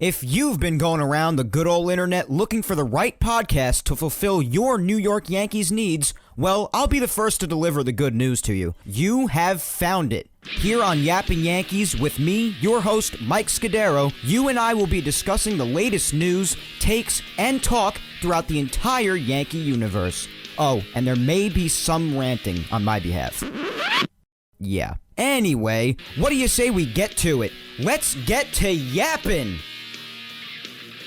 If you've been going around the good old internet looking for the right podcast to fulfill your New York Yankees needs, well, I'll be the first to deliver the good news to you. You have found it. Here on Yapping Yankees with me, your host, Mike Scudiero, you and I will be discussing the latest news, takes, and talk throughout the entire Yankee universe. Oh, and there may be some ranting on my behalf. Yeah. Anyway, what do you say we get to it? Let's get to yapping!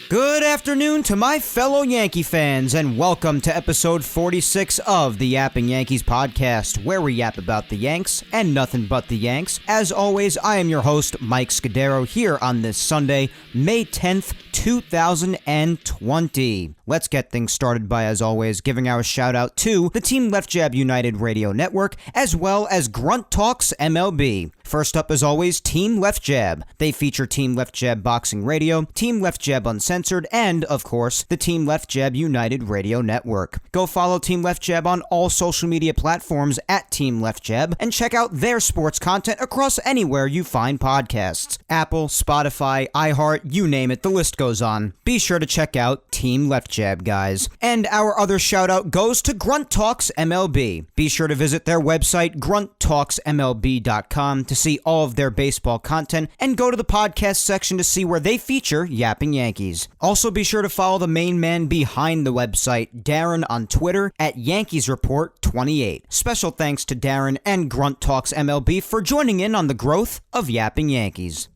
Good afternoon to my fellow Yankee fans, and welcome to episode 46 of the Yapping Yankees podcast, where we yap about the Yanks and nothing but the Yanks. As always, I am your host, Mike Scudiero, here on this Sunday, May 10th, 2020. Let's get things started by, as always, giving our shout out to the Team Left Jab United Radio Network, as well as Grunt Talks MLB. First up, as always, Team Left Jab. They feature Team Left Jab Boxing Radio, Team Left Jab Uncensored, and, of course, the Team Left Jab United Radio Network. Go follow Team Left Jab on all social media platforms at Team Left Jab, and check out their sports content across anywhere you find podcasts. Apple, Spotify, iHeart, you name it, the list goes on. Be sure to check out Team Left Jab, guys. And our other shout out goes to Grunt Talks MLB. Be sure to visit their website, grunttalksmlb.com, to see all of their baseball content, and go to the podcast section to see where they feature Yapping Yankees. Also be sure to follow the main man behind the website, Darren, on Twitter at Yankees Report 28. Special thanks to Darren and Grunt Talks MLB for joining in on the growth of Yapping Yankees.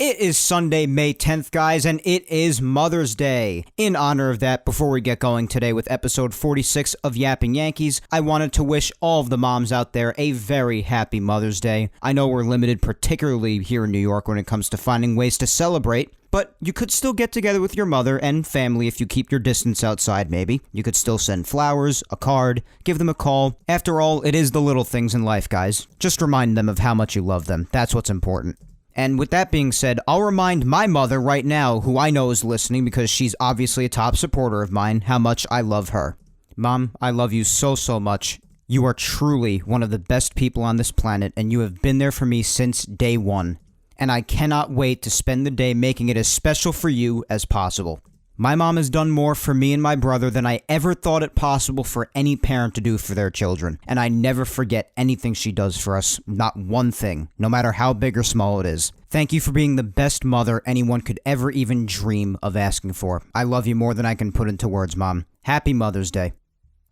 It is Sunday, May 10th, guys, and it is Mother's Day. In honor of that, before we get going today with episode 46 of Yapping Yankees, I wanted to wish all of the moms out there a very happy Mother's Day. I know we're limited, particularly here in New York, when it comes to finding ways to celebrate, but you could still get together with your mother and family if you keep your distance outside, maybe. You could still send flowers, a card, give them a call. After all, it is the little things in life, guys. Just remind them of how much you love them. That's what's important. And with that being said, I'll remind my mother right now, who I know is listening because she's obviously a top supporter of mine, how much I love her. Mom, I love you so much. You are truly one of the best people on this planet, and you have been there for me since day one. And I cannot wait to spend the day making it as special for you as possible. My mom has done more for me and my brother than I ever thought it possible for any parent to do for their children, and I never forget anything she does for us, not one thing, no matter how big or small it is. Thank you for being the best mother anyone could ever even dream of asking for. I love you more than I can put into words, Mom. Happy Mother's Day.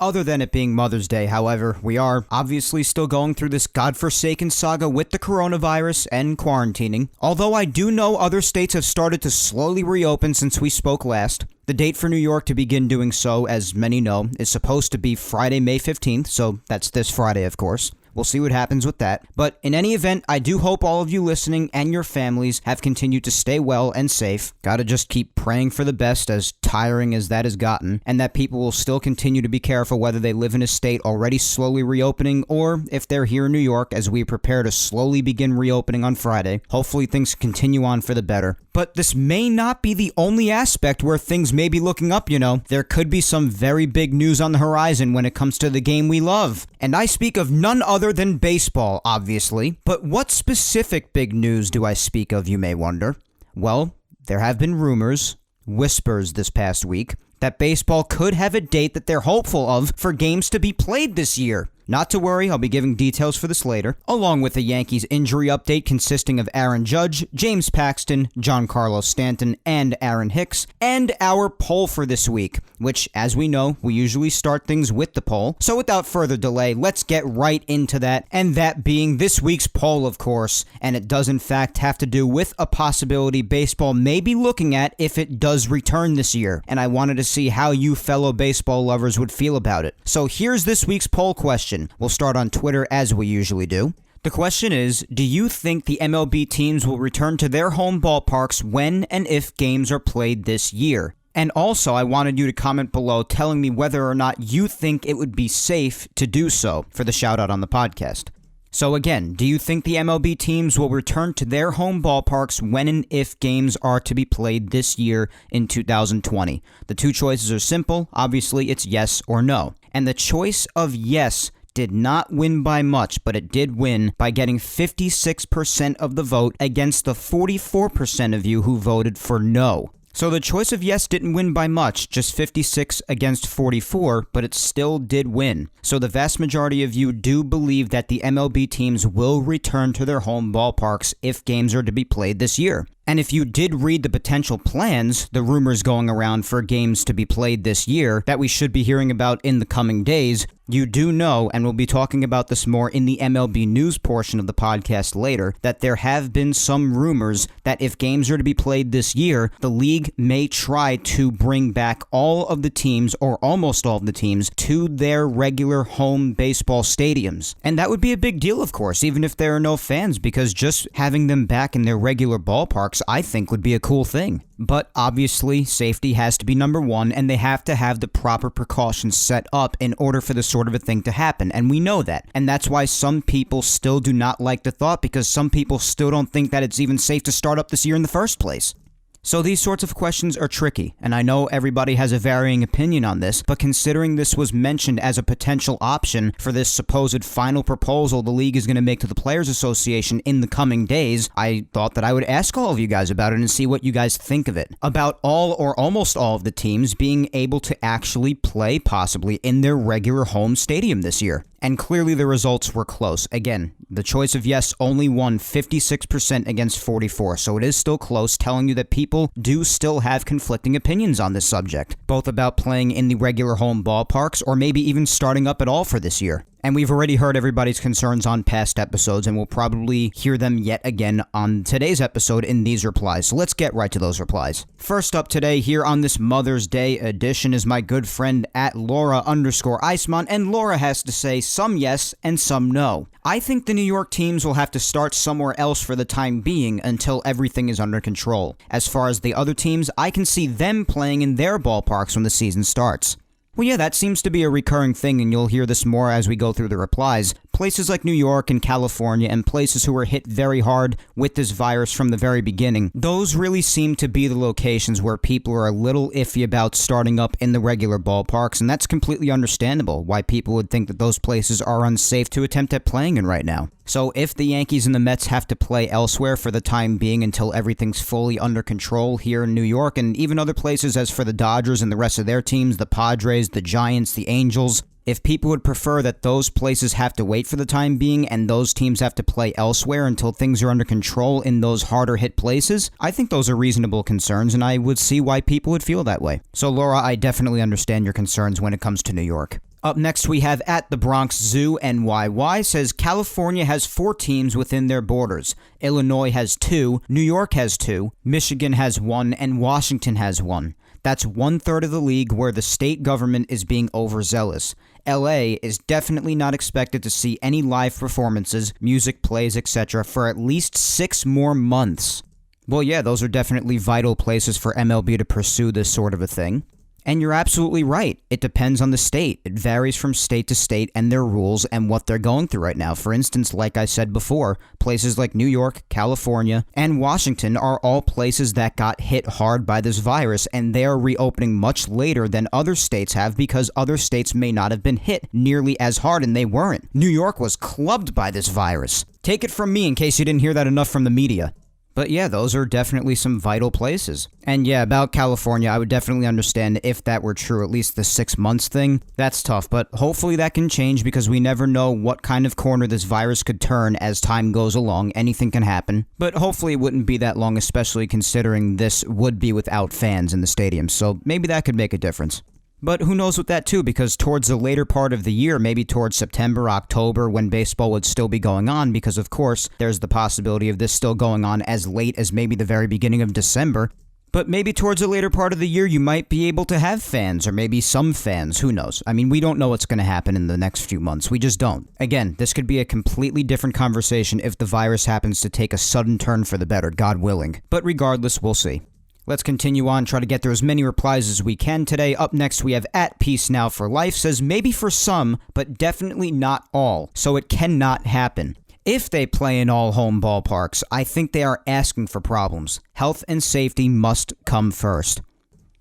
Other than it being Mother's Day, however, we are obviously still going through this godforsaken saga with the coronavirus and quarantining. Although I do know other states have started to slowly reopen since we spoke last. The date for New York to begin doing so, as many know, is supposed to be Friday, May 15th, so that's this Friday, of course. We'll see what happens with that. But in any event, I do hope all of you listening and your families have continued to stay well and safe. Gotta just keep praying for the best, as tiring as that has gotten, and that people will still continue to be careful whether they live in a state already slowly reopening or if they're here in New York as we prepare to slowly begin reopening on Friday. Hopefully things continue on for the better. But this may not be the only aspect where things may be looking up, you know. There could be some very big news on the horizon when it comes to the game we love. And I speak of none other than baseball, obviously. But what specific big news do I speak of, you may wonder? Well, there have been rumors, whispers this past week, that baseball could have a date that they're hopeful of for games to be played this year. Not to worry, I'll be giving details for this later, along with the Yankees injury update consisting of Aaron Judge, James Paxton, Giancarlo Stanton, and Aaron Hicks, and our poll for this week, which, as we know, we usually start things with the poll. So without further delay, let's get right into that, and that being this week's poll, of course, and it does in fact have to do with a possibility baseball may be looking at if it does return this year, and I wanted to see how you fellow baseball lovers would feel about it. So here's this week's poll question. We'll start on Twitter as we usually do. The question is, do you think the MLB teams will return to their home ballparks when and if games are played this year? And also, I wanted you to comment below telling me whether or not you think it would be safe to do so for the shout out on the podcast. So again, do you think the MLB teams will return to their home ballparks when and if games are to be played this year in 2020? The two choices are simple. Obviously, it's yes or no. And the choice of yes did not win by much, but it did win by getting 56% of the vote against the 44% of you who voted for no. So the choice of yes didn't win by much, just 56 against 44, but it still did win. So the vast majority of you do believe that the MLB teams will return to their home ballparks if games are to be played this year. And if you did read the potential plans, the rumors going around for games to be played this year that we should be hearing about in the coming days, you do know, and we'll be talking about this more in the MLB news portion of the podcast later, that there have been some rumors that if games are to be played this year, the league may try to bring back all of the teams, or almost all of the teams, to their regular home baseball stadiums. And that would be a big deal, of course, even if there are no fans, because just having them back in their regular ballparks, I think, would be a cool thing. But obviously, safety has to be number one, and they have to have the proper precautions set up in order for this sort of a thing to happen, and we know that. And that's why some people still do not like the thought, because some people still don't think that it's even safe to start up this year in the first place. So these sorts of questions are tricky, and I know everybody has a varying opinion on this, but considering this was mentioned as a potential option for this supposed final proposal the league is going to make to the Players Association in the coming days, I thought that I would ask all of you guys about it and see what you guys think of it. About all or almost all of the teams being able to actually play possibly in their regular home stadium this year. And clearly the results were close. Again, the choice of yes only won 56% against 44%, so it is still close, telling you that people do still have conflicting opinions on this subject, both about playing in the regular home ballparks or maybe even starting up at all for this year. And we've already heard everybody's concerns on past episodes, and we'll probably hear them yet again on today's episode in these replies. So let's get right to those replies. First up today here on this Mother's Day edition is my good friend at Laura_Icemont, and Laura has to say some yes and some no. I think the New York teams will have to start somewhere else for the time being until everything is under control. As far as the other teams, I can see them playing in their ballparks when the season starts. Well, yeah, that seems to be a recurring thing, and you'll hear this more as we go through the replies. Places like New York and California, and places who were hit very hard with this virus from the very beginning, those really seem to be the locations where people are a little iffy about starting up in the regular ballparks, and that's completely understandable why people would think that those places are unsafe to attempt at playing in right now. So if the Yankees and the Mets have to play elsewhere for the time being until everything's fully under control here in New York, and even other places as for the Dodgers and the rest of their teams, the Padres, the Giants, the Angels, if people would prefer that those places have to wait for the time being and those teams have to play elsewhere until things are under control in those harder hit places, I think those are reasonable concerns, and I would see why people would feel that way. So Laura, I definitely understand your concerns when it comes to New York. Up next, we have at the Bronx Zoo NYY says California has 4 teams within their borders. Illinois has 2, New York has 2, Michigan has 1, and Washington has 1. That's 1/3 of the league where the state government is being overzealous. LA is definitely not expected to see any live performances, music plays, etc. for at least 6 more months. Well, yeah, those are definitely vital places for MLB to pursue this sort of a thing. And you're absolutely right. It depends on the state. It varies from state to state and their rules and what they're going through right now. For instance, like I said before, places like New York, California, and Washington are all places that got hit hard by this virus, and they are reopening much later than other states have because other states may not have been hit nearly as hard, and they weren't. New York was clubbed by this virus. Take it from me in case you didn't hear that enough from the media. But yeah, those are definitely some vital places. And yeah, about California, I would definitely understand if that were true, at least the 6 months thing. That's tough, but hopefully that can change because we never know what kind of corner this virus could turn as time goes along. Anything can happen. But hopefully it wouldn't be that long, especially considering this would be without fans in the stadium. So maybe that could make a difference. But who knows with that too, because towards the later part of the year, maybe towards September, October, when baseball would still be going on, because of course, there's the possibility of this still going on as late as maybe the very beginning of December. But maybe towards the later part of the year, you might be able to have fans, or maybe some fans, who knows? I mean, we don't know what's going to happen in the next few months. We just don't. Again, this could be a completely different conversation if the virus happens to take a sudden turn for the better, God willing. But regardless, we'll see. Let's continue on, try to get through as many replies as we can today. Up next, we have at Peace Now for Life says maybe for some, but definitely not all, so it cannot happen. If they play in all home ballparks, I think they are asking for problems. Health and safety must come first.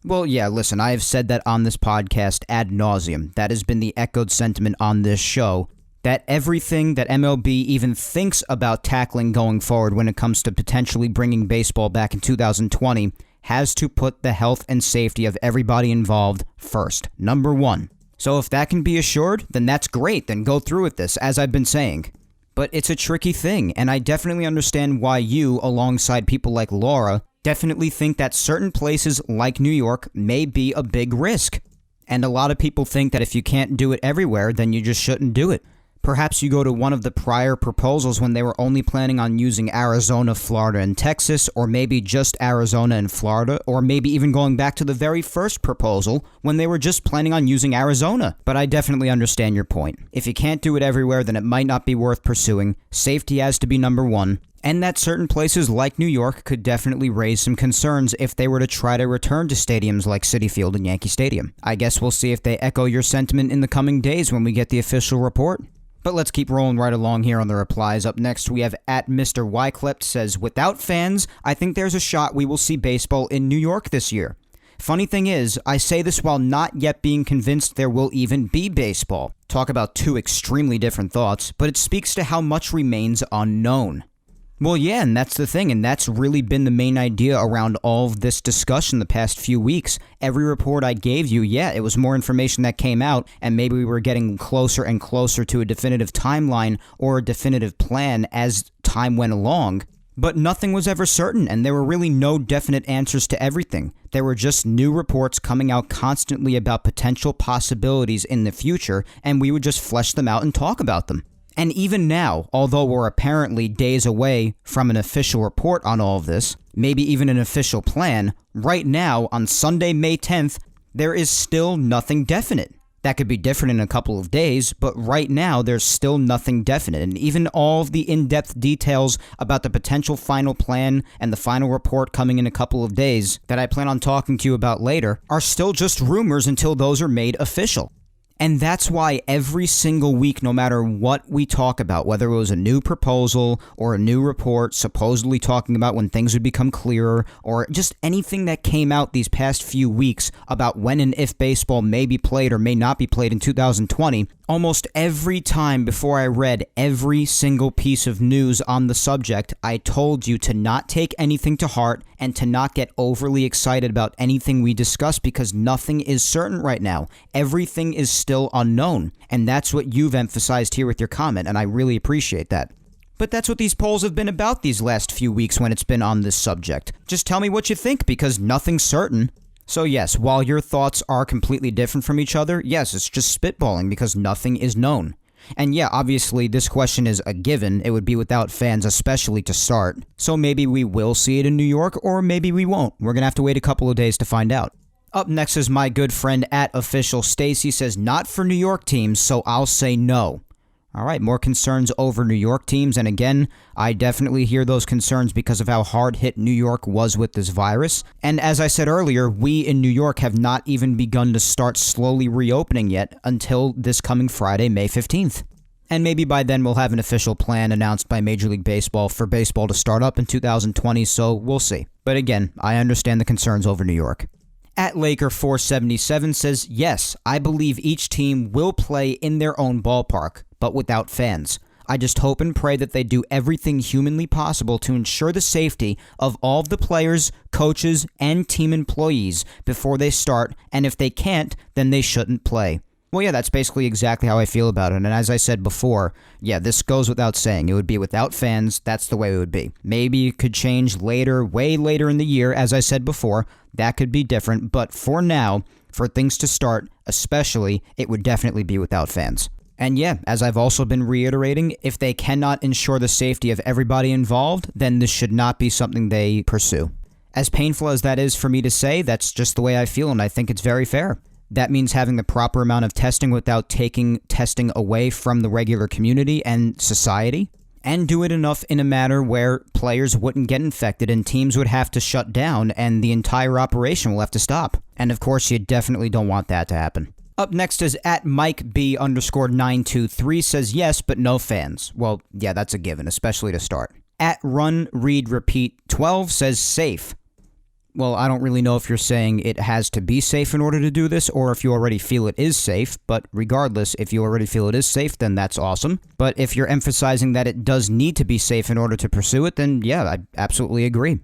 Well, yeah, listen, I have said that on this podcast ad nauseum. That has been the echoed sentiment on this show. that everything that MLB even thinks about tackling going forward when it comes to potentially bringing baseball back in 2020 has to put the health and safety of everybody involved first, number one. So if that can be assured, then that's great, then go through with this, as I've been saying. But it's a tricky thing, and I definitely understand why you, alongside people like Laura, definitely think that certain places like New York may be a big risk. And a lot of people think that if you can't do it everywhere, then you just shouldn't do it. Perhaps you go to one of the prior proposals when they were only planning on using Arizona, Florida, and Texas, or maybe just Arizona and Florida, or maybe even going back to the very first proposal when they were just planning on using Arizona. But I definitely understand your point. If you can't do it everywhere, then it might not be worth pursuing. Safety has to be number one. And that certain places like New York could definitely raise some concerns if they were to try to return to stadiums like Citi Field and Yankee Stadium. I guess we'll see if they echo your sentiment in the coming days when we get the official report. But let's keep rolling right along here on the replies. Up next, we have at Mr. Wycliffe says, without fans, I think there's a shot we will see baseball in New York this year. Funny thing is, I say this while not yet being convinced there will even be baseball. Talk about two extremely different thoughts, but it speaks to how much remains unknown. Well, yeah, and that's the thing, and that's really been the main idea around all of this discussion the past few weeks. Every report I gave you, yeah, it was more information that came out, and maybe we were getting closer and closer to a definitive timeline or a definitive plan as time went along. But nothing was ever certain, and there were really no definite answers to everything. There were just new reports coming out constantly about potential possibilities in the future, and we would just flesh them out and talk about them. And even now, although we're apparently days away from an official report on all of this, maybe even an official plan, right now, on Sunday, May 10th, there is still nothing definite. That could be different in a couple of days, but right now, there's still nothing definite. And even all of the in-depth details about the potential final plan and the final report coming in a couple of days that I plan on talking to you about later are still just rumors until those are made official. And that's why every single week, no matter what we talk about, whether it was a new proposal or a new report supposedly talking about when things would become clearer, or just anything that came out these past few weeks about when and if baseball may be played or may not be played in 2020, almost every time before I read every single piece of news on the subject, I told you to not take anything to heart and to not get overly excited about anything we discuss because nothing is certain right now. Everything is still unknown, and that's what you've emphasized here with your comment, and I really appreciate that. But that's what these polls have been about these last few weeks when it's been on this subject. Just tell me what you think, because nothing's certain. So yes, while your thoughts are completely different from each other, yes, it's just spitballing because nothing is known. And yeah, obviously this question is a given. It would be without fans, especially to start. So maybe we will see it in New York, or maybe we won't. We're gonna have to wait a couple of days to find out. Up next is my good friend at Official Stacy says, not for New York teams, so I'll say no. All right, more concerns over New York teams, and again, I definitely hear those concerns because of how hard hit New York was with this virus. And as I said earlier, we in New York have not even begun to start slowly reopening yet until this coming Friday, May 15th. And maybe by then we'll have an official plan announced by Major League Baseball for baseball to start up in 2020, so we'll see. But again, I understand the concerns over New York. At Laker477 says, yes, I believe each team will play in their own ballpark, but without fans. I just hope and pray that they do everything humanly possible to ensure the safety of all of the players, coaches, and team employees before they start, and if they can't, then they shouldn't play. Well, yeah, that's basically exactly how I feel about it, and as I said before, yeah, this goes without saying. It would be without fans, that's the way it would be. Maybe it could change later, way later in the year, as I said before, that could be different, but for now, for things to start, especially, it would definitely be without fans. And yeah, as I've also been reiterating, if they cannot ensure the safety of everybody involved, then this should not be something they pursue. As painful as that is for me to say, that's just the way I feel, and I think it's very fair. That means having the proper amount of testing without taking testing away from the regular community and society, and do it enough in a manner where players wouldn't get infected and teams would have to shut down and the entire operation will have to stop. And of course, you definitely don't want that to happen. Up next is at MikeB_923 says yes, but no fans. Well, yeah, that's a given, especially to start. At Run Read Repeat 12 says safe. Well, I don't really know if you're saying it has to be safe in order to do this, or if you already feel it is safe, but regardless, if you already feel it is safe, then that's awesome. But if you're emphasizing that it does need to be safe in order to pursue it, then yeah, I absolutely agree.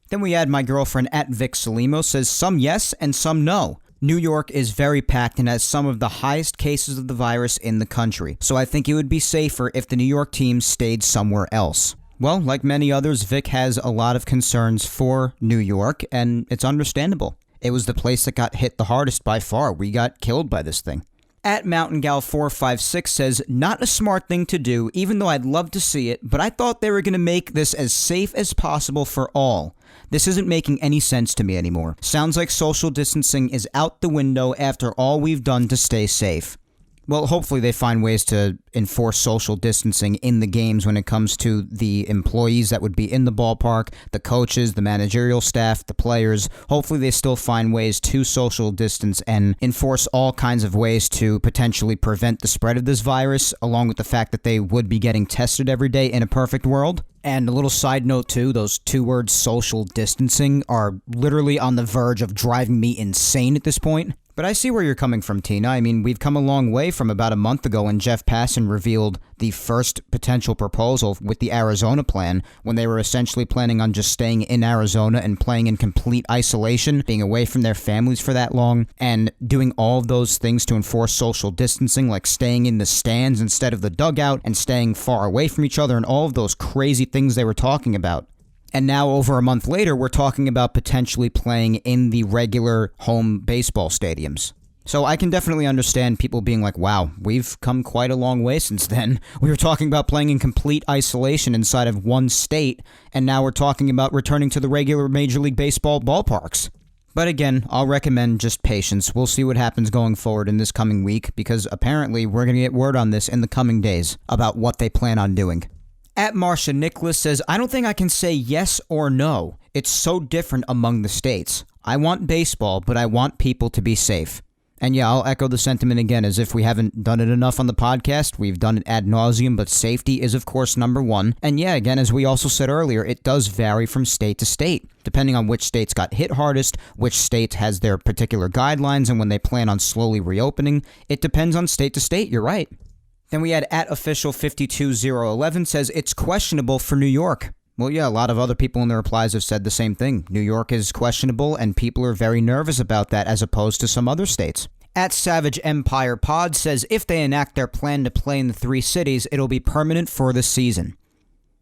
Then we add my girlfriend at Vic Salimo says some yes and some no. New York is very packed and has some of the highest cases of the virus in the country, so I think it would be safer if the New York team stayed somewhere else. Well, like many others, Vic has a lot of concerns for New York, and it's understandable. It was the place that got hit the hardest by far. We got killed by this thing. At MountainGal456 says, not a smart thing to do, even though I'd love to see it, but I thought they were going to make this as safe as possible for all. This isn't making any sense to me anymore. Sounds like social distancing is out the window after all we've done to stay safe. Well, hopefully they find ways to enforce social distancing in the games when it comes to the employees that would be in the ballpark, the coaches, the managerial staff, the players. Hopefully they still find ways to social distance and enforce all kinds of ways to potentially prevent the spread of this virus, along with the fact that they would be getting tested every day in a perfect world. And a little side note too, those two words social distancing are literally on the verge of driving me insane at this point. But I see where you're coming from, Tina. I mean, we've come a long way from about a month ago when Jeff Passan revealed the first potential proposal with the Arizona plan, when they were essentially planning on just staying in Arizona and playing in complete isolation, being away from their families for that long, and doing all of those things to enforce social distancing, like staying in the stands instead of the dugout and staying far away from each other, and all of those crazy things they were talking about. And now, over a month later, we're talking about potentially playing in the regular home baseball stadiums. So I can definitely understand people being like, wow, we've come quite a long way since then. We were talking about playing in complete isolation inside of one state, and now we're talking about returning to the regular Major League Baseball ballparks. But again, I'll recommend just patience. We'll see what happens going forward in this coming week, because apparently we're going to get word on this in the coming days about what they plan on doing. At Marcia Nicholas says, I don't think I can say yes or no. It's so different among the states. I want baseball, but I want people to be safe. And yeah, I'll echo the sentiment again, as if we haven't done it enough on the podcast. We've done it ad nauseum, but safety is, of course, number one. And yeah, again, as we also said earlier, it does vary from state to state, depending on which states got hit hardest, which state has their particular guidelines, and when they plan on slowly reopening. It depends on state to state, you're right. Then we had at official52011 says, it's questionable for New York. Well, yeah, a lot of other people in the replies have said the same thing. New York is questionable, and people are very nervous about that as opposed to some other states. At Savage Empire Pod says, if they enact their plan to play in the three cities, it'll be permanent for the season.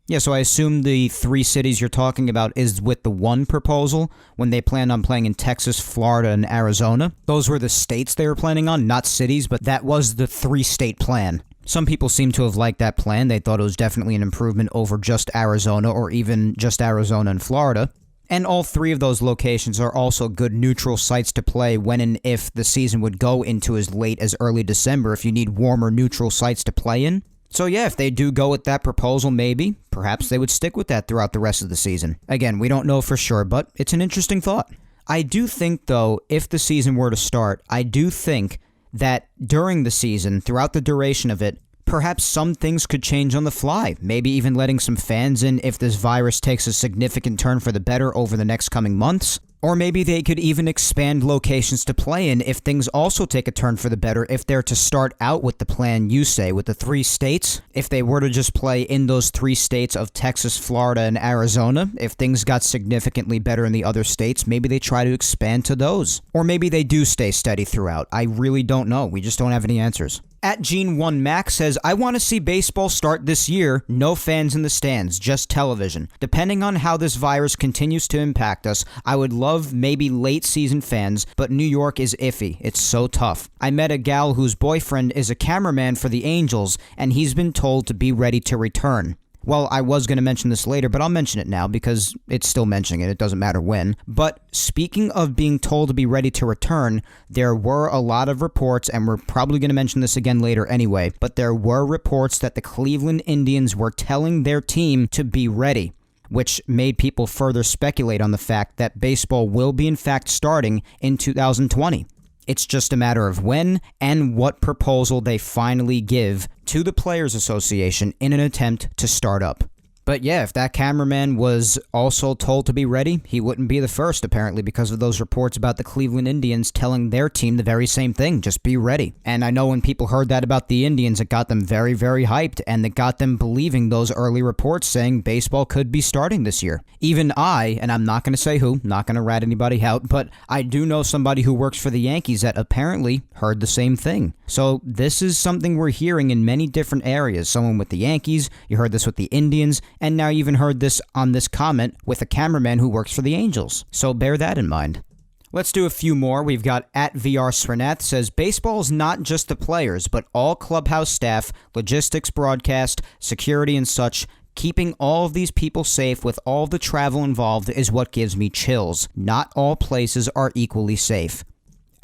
Yeah, so I assume the three cities you're talking about is with the one proposal when they planned on playing in Texas, Florida, and Arizona. Those were the states they were planning on, not cities, but that was the three-state plan. Some people seem to have liked that plan. They thought it was definitely an improvement over just Arizona, or even just Arizona and Florida. And all three of those locations are also good neutral sites to play when and if the season would go into as late as early December if you need warmer neutral sites to play in. So yeah, if they do go with that proposal, maybe, perhaps they would stick with that throughout the rest of the season. Again, we don't know for sure, but it's an interesting thought. I do think, though, if the season were to start, I do think that during the season, throughout the duration of it, perhaps some things could change on the fly. Maybe even letting some fans in if this virus takes a significant turn for the better over the next coming months. Or maybe they could even expand locations to play in if things also take a turn for the better, if they're to start out with the plan you say, with the three states. If they were to just play in those three states of Texas, Florida, and Arizona, if things got significantly better in the other states, maybe they try to expand to those. Or maybe they do stay steady throughout. I really don't know. We just don't have any answers. At Gene1Max says, I want to see baseball start this year, no fans in the stands, just television. Depending on how this virus continues to impact us, I would love maybe late season fans, but New York is iffy. It's so tough. I met a gal whose boyfriend is a cameraman for the Angels, and he's been told to be ready to return. Well, I was going to mention this later, but I'll mention it now because it's still mentioning it. It doesn't matter when. But speaking of being told to be ready to return, there were a lot of reports, and we're probably going to mention this again later anyway, but there were reports that the Cleveland Indians were telling their team to be ready, which made people further speculate on the fact that baseball will be in fact starting in 2020. It's just a matter of when and what proposal they finally give to the Players Association in an attempt to start up. But yeah, if that cameraman was also told to be ready, he wouldn't be the first, apparently, because of those reports about the Cleveland Indians telling their team the very same thing, just be ready. And I know when people heard that about the Indians, it got them very, very hyped, and it got them believing those early reports saying baseball could be starting this year. Even I, and I'm not going to say who, not going to rat anybody out, but I do know somebody who works for the Yankees that apparently heard the same thing. So this is something we're hearing in many different areas. Someone with the Yankees, you heard this with the Indians, and now you even heard this on this comment with a cameraman who works for the Angels. So bear that in mind. Let's do a few more. We've got at VR Srinath says, baseball is not just the players, but all clubhouse staff, logistics, broadcast, security, and such. Keeping all of these people safe with all the travel involved is what gives me chills. Not all places are equally safe.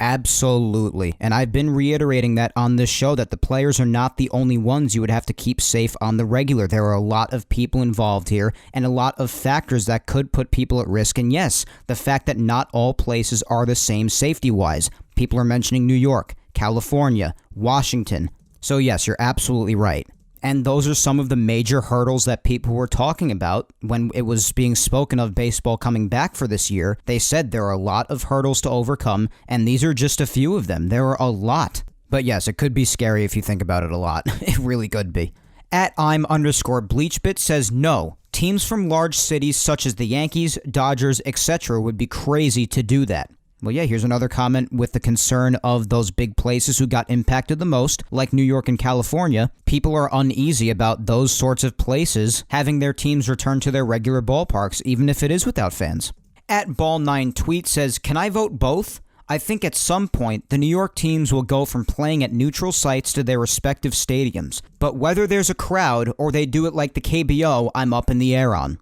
Absolutely. And I've been reiterating that on this show, that the players are not the only ones you would have to keep safe on the regular. There are a lot of people involved here and a lot of factors that could put people at risk. And yes, the fact that not all places are the same safety-wise. People are mentioning New York, California, Washington. So yes, you're absolutely right. And those are some of the major hurdles that people were talking about when it was being spoken of baseball coming back for this year. They said there are a lot of hurdles to overcome, and these are just a few of them. There are a lot. But yes, it could be scary if you think about it a lot. It really could be. At @I'm_Bleachbit says no. Teams from large cities such as the Yankees, Dodgers, etc. would be crazy to do that. Well, yeah, here's another comment with the concern of those big places who got impacted the most, like New York and California. People are uneasy about those sorts of places having their teams return to their regular ballparks, even if it is without fans. At Ball9Tweet says, can I vote both? I think at some point, the New York teams will go from playing at neutral sites to their respective stadiums. But whether there's a crowd or they do it like the KBO, I'm up in the air on.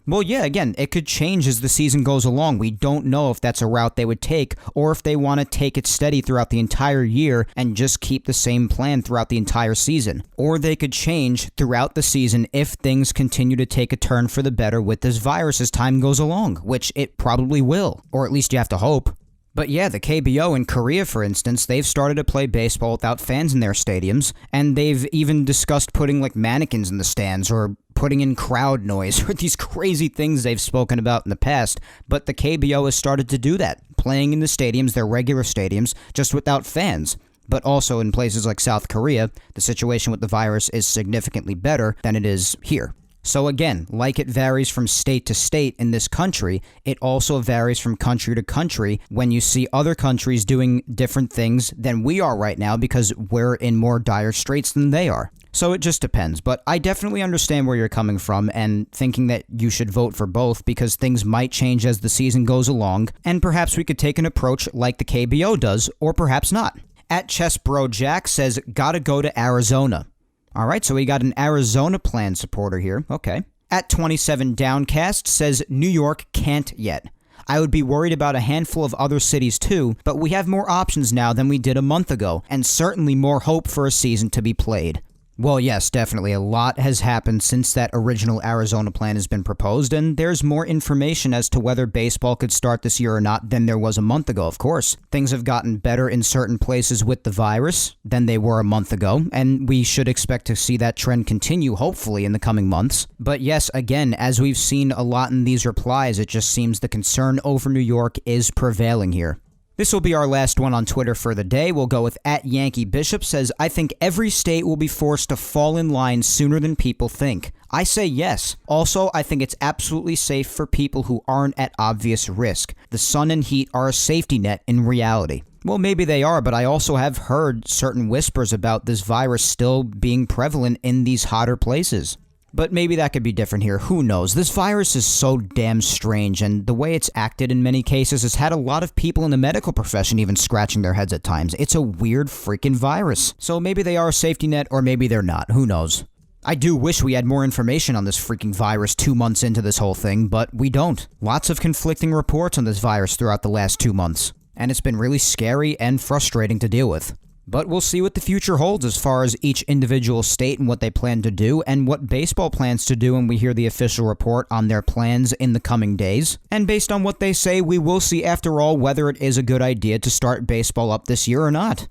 Well, yeah, again, it could change as the season goes along. We don't know if that's a route they would take or if they want to take it steady throughout the entire year and just keep the same plan throughout the entire season. Or they could change throughout the season if things continue to take a turn for the better with this virus as time goes along, which it probably will, or at least you have to hope. But yeah, the KBO in Korea, for instance, they've started to play baseball without fans in their stadiums, and they've even discussed putting like mannequins in the stands or putting in crowd noise or these crazy things they've spoken about in the past. But the KBO has started to do that, playing in the stadiums, their regular stadiums, just without fans. But also in places like South Korea, the situation with the virus is significantly better than it is here. So again, like it varies from state to state in this country, it also varies from country to country when you see other countries doing different things than we are right now because we're in more dire straits than they are. So it just depends, but I definitely understand where you're coming from and thinking that you should vote for both because things might change as the season goes along, and perhaps we could take an approach like the KBO does, or perhaps not. At ChessBroJack says, gotta go to Arizona. All right, so we got an Arizona plan supporter here. Okay. At 27 Downcast says New York can't yet. I would be worried about a handful of other cities too, but we have more options now than we did a month ago, and certainly more hope for a season to be played. Well, yes, definitely. A lot has happened since that original Arizona plan has been proposed, and there's more information as to whether baseball could start this year or not than there was a month ago, of course. Things have gotten better in certain places with the virus than they were a month ago, and we should expect to see that trend continue, hopefully, in the coming months. But yes, again, as we've seen a lot in these replies, it just seems the concern over New York is prevailing here. This will be our last one on Twitter for the day. We'll go with @YankeeBishop says, I think every state will be forced to fall in line sooner than people think. I say yes. Also, I think it's absolutely safe for people who aren't at obvious risk. The sun and heat are a safety net in reality. Well, maybe they are, but I also have heard certain whispers about this virus still being prevalent in these hotter places. But maybe that could be different here. Who knows? This virus is so damn strange, and the way it's acted in many cases has had a lot of people in the medical profession even scratching their heads at times. It's a weird freaking virus. So maybe they are a safety net, or maybe they're not. Who knows? I do wish we had more information on this freaking virus 2 months into this whole thing, but we don't. Lots of conflicting reports on this virus throughout the last 2 months. And it's been really scary and frustrating to deal with. But we'll see what the future holds as far as each individual state and what they plan to do and what baseball plans to do when we hear the official report on their plans in the coming days. And based on what they say, we will see after all whether it is a good idea to start baseball up this year or not.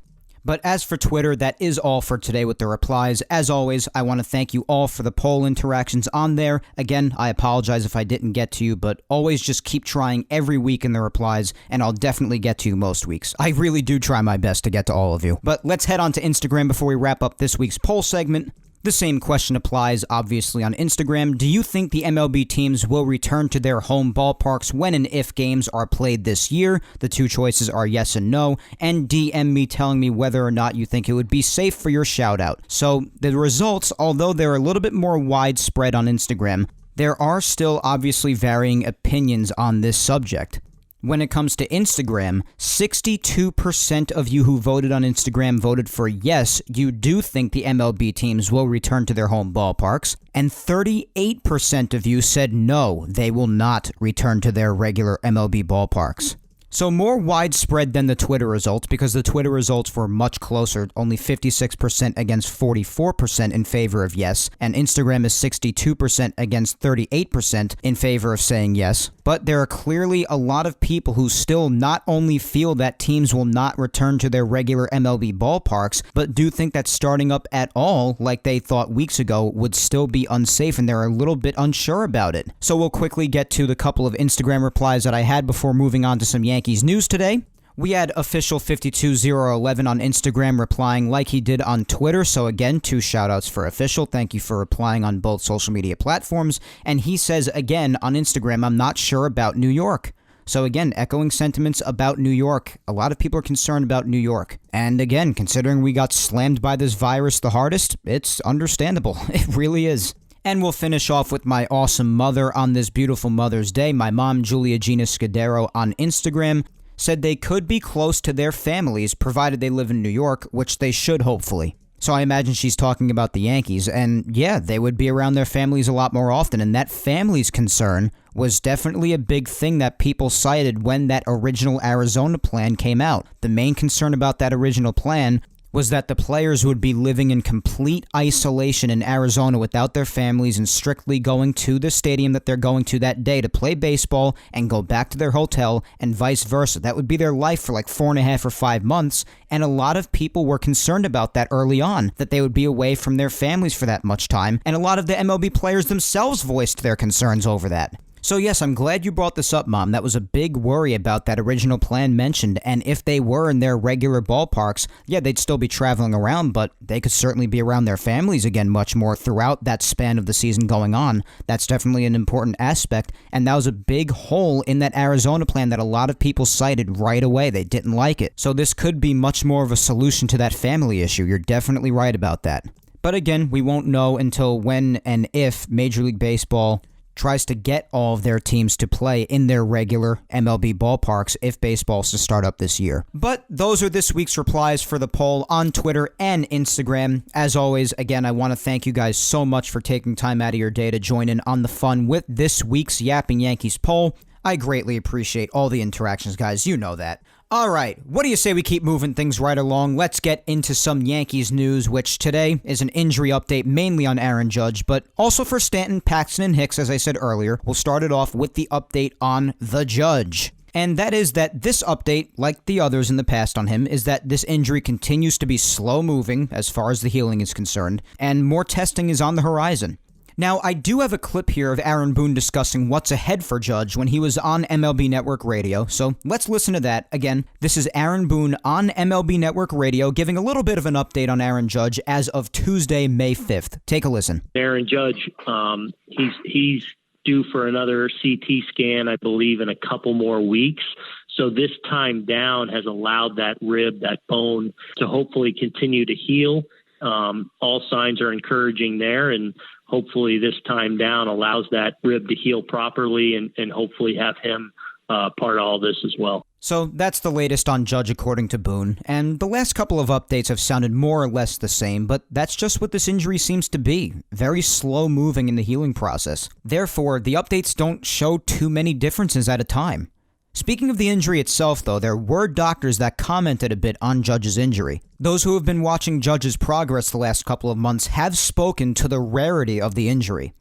But as for Twitter, that is all for today with the replies. As always, I want to thank you all for the poll interactions on there. Again, I apologize if I didn't get to you, but always just keep trying every week in the replies, and I'll definitely get to you most weeks. I really do try my best to get to all of you. But let's head on to Instagram before we wrap up this week's poll segment. The same question applies, obviously, on Instagram. Do you think the MLB teams will return to their home ballparks when and if games are played this year? The two choices are yes and no, and DM me telling me whether or not you think it would be safe for your shoutout. So, the results, although they're a little bit more widespread on Instagram, there are still obviously varying opinions on this subject. When it comes to Instagram, 62% of you who voted on Instagram voted for yes, you do think the MLB teams will return to their home ballparks, and 38% of you said no, they will not return to their regular MLB ballparks. So more widespread than the Twitter results, because the Twitter results were much closer, only 56% against 44% in favor of yes, and Instagram is 62% against 38% in favor of saying yes. But there are clearly a lot of people who still not only feel that teams will not return to their regular MLB ballparks, but do think that starting up at all, like they thought weeks ago, would still be unsafe, and they're a little bit unsure about it. So we'll quickly get to the couple of Instagram replies that I had before moving on to some Yankees news today. We had official 52011 on Instagram replying like he did on Twitter, so again, 2 shoutouts for official. Thank you for replying on both social media platforms. And he says again on Instagram, I'm not sure about New York. So again, echoing sentiments about New York. A lot of people are concerned about New York. And again, considering we got slammed by this virus the hardest, it's understandable. It really is. And we'll finish off with my awesome mother on this beautiful Mother's Day. My mom, Julia Gina Scudiero, on Instagram, said they could be close to their families, provided they live in New York, which they should, hopefully. So I imagine she's talking about the Yankees, and yeah, they would be around their families a lot more often, and that family's concern was definitely a big thing that people cited when that original Arizona plan came out. The main concern about that original plan was that the players would be living in complete isolation in Arizona without their families and strictly going to the stadium that they're going to that day to play baseball and go back to their hotel and vice versa. That would be their life for like 4.5 or 5 months, and a lot of people were concerned about that early on, that they would be away from their families for that much time, and a lot of the MLB players themselves voiced their concerns over that. So yes, I'm glad you brought this up, Mom. That was a big worry about that original plan mentioned, and if they were in their regular ballparks, yeah, they'd still be traveling around, but they could certainly be around their families again much more throughout that span of the season going on. That's definitely an important aspect, and that was a big hole in that Arizona plan that a lot of people cited right away. They didn't like it. So this could be much more of a solution to that family issue. You're definitely right about that. But again, we won't know until when and if Major League Baseball tries to get all of their teams to play in their regular MLB ballparks if baseball's to start up this year. But those are this week's replies for the poll on Twitter and Instagram. As always, again, I want to thank you guys so much for taking time out of your day to join in on the fun with this week's Yapping Yankees poll. I greatly appreciate all the interactions, guys. You know that. All right, what do you say we keep moving things right along? Let's get into some Yankees news, which today is an injury update mainly on Aaron Judge, but also for Stanton, Paxton, and Hicks, as I said earlier. We'll start it off with the update on the Judge. And that is that this update, like the others in the past on him, is that this injury continues to be slow-moving as far as the healing is concerned, and more testing is on the horizon. Now, I do have a clip here of Aaron Boone discussing what's ahead for Judge when he was on MLB Network Radio, so let's listen to that. Again, this is Aaron Boone on MLB Network Radio giving a little bit of an update on Aaron Judge as of Tuesday, May 5th. Take a listen. Aaron Judge, he's due for another CT scan, I believe, in a couple more weeks. So this time down has allowed that rib, that bone, to hopefully continue to heal. All signs are encouraging there, and hopefully this time down allows that rib to heal properly and hopefully have him part of all this as well. So that's the latest on Judge according to Boone, and the last couple of updates have sounded more or less the same, but that's just what this injury seems to be. Very slow moving in the healing process. Therefore, the updates don't show too many differences at a time. Speaking of the injury itself, though, there were doctors that commented a bit on Judge's injury. Those who have been watching Judge's progress the last couple of months have spoken to the rarity of the injury.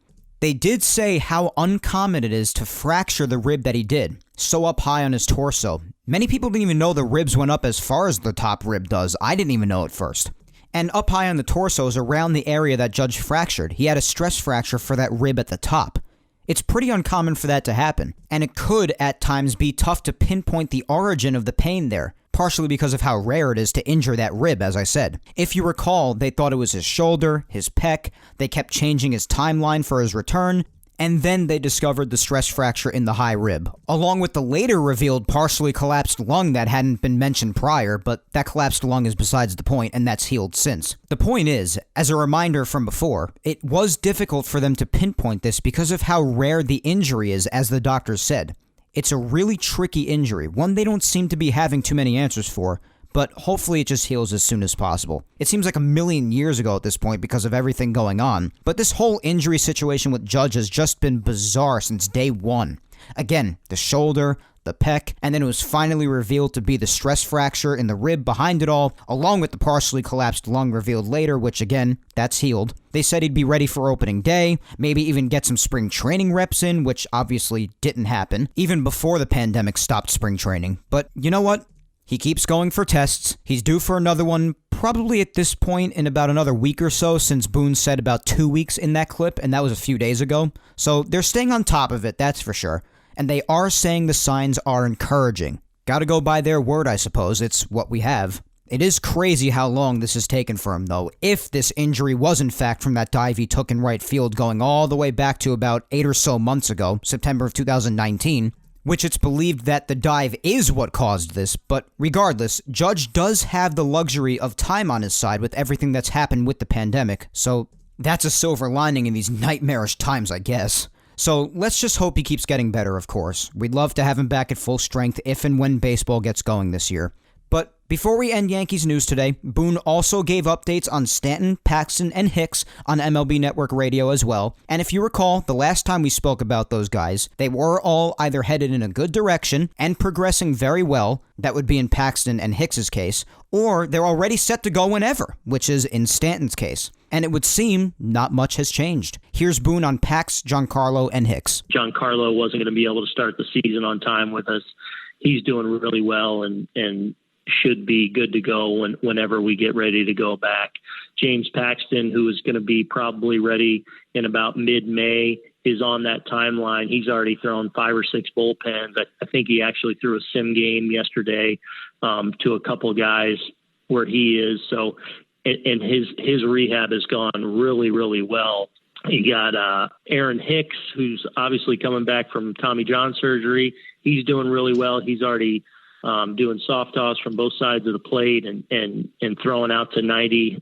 They did say how uncommon it is to fracture the rib that he did, so up high on his torso. Many people didn't even know the ribs went up as far as the top rib does. I didn't even know at first. And up high on the torso is around the area that Judge fractured. He had a stress fracture for that rib at the top. It's pretty uncommon for that to happen, and it could at times be tough to pinpoint the origin of the pain there, partially because of how rare it is to injure that rib, as I said. If you recall, they thought it was his shoulder, his pec, they kept changing his timeline for his return, and then they discovered the stress fracture in the high rib, along with the later revealed partially collapsed lung that hadn't been mentioned prior, but that collapsed lung is besides the point, and that's healed since. The point is, as a reminder from before, it was difficult for them to pinpoint this because of how rare the injury is, as the doctors said. It's a really tricky injury, one they don't seem to be having too many answers for, but hopefully it just heals as soon as possible. It seems like a million years ago at this point because of everything going on, but this whole injury situation with Judge has just been bizarre since day one. Again, the shoulder, the pec, and then it was finally revealed to be the stress fracture in the rib behind it all, along with the partially collapsed lung revealed later, which again, that's healed. They said he'd be ready for opening day, maybe even get some spring training reps in, which obviously didn't happen, even before the pandemic stopped spring training. But you know what? He keeps going for tests. He's due for another one probably at this point in about another week or so, since Boone said about 2 weeks in that clip, and that was a few days ago. So they're staying on top of it, that's for sure. And they are saying the signs are encouraging. Gotta go by their word, I suppose. It's what we have. It is crazy how long this has taken for him, though. If this injury was in fact from that dive he took in right field going all the way back to about 8 or so months ago, September of 2019, which it's believed that the dive is what caused this, but regardless, Judge does have the luxury of time on his side with everything that's happened with the pandemic, so that's a silver lining in these nightmarish times, I guess. So let's just hope he keeps getting better, of course. We'd love to have him back at full strength if and when baseball gets going this year. But before we end Yankees news today, Boone also gave updates on Stanton, Paxton, and Hicks on MLB Network Radio as well. And if you recall, the last time we spoke about those guys, they were all either headed in a good direction and progressing very well, that would be in Paxton and Hicks's case, or they're already set to go whenever, which is in Stanton's case. And it would seem not much has changed. Here's Boone on Pax, Giancarlo, and Hicks. Giancarlo wasn't going to be able to start the season on time with us. He's doing really well and should be good to go whenever we get ready to go back. James Paxton, who is going to be probably ready in about mid-May, is on that timeline. He's already thrown 5 or 6 bullpens. I think he actually threw a sim game yesterday to a couple guys where he is. So, and his rehab has gone really, really well. You got Aaron Hicks, who's obviously coming back from Tommy John surgery. He's doing really well. He's already doing soft toss from both sides of the plate and throwing out to 90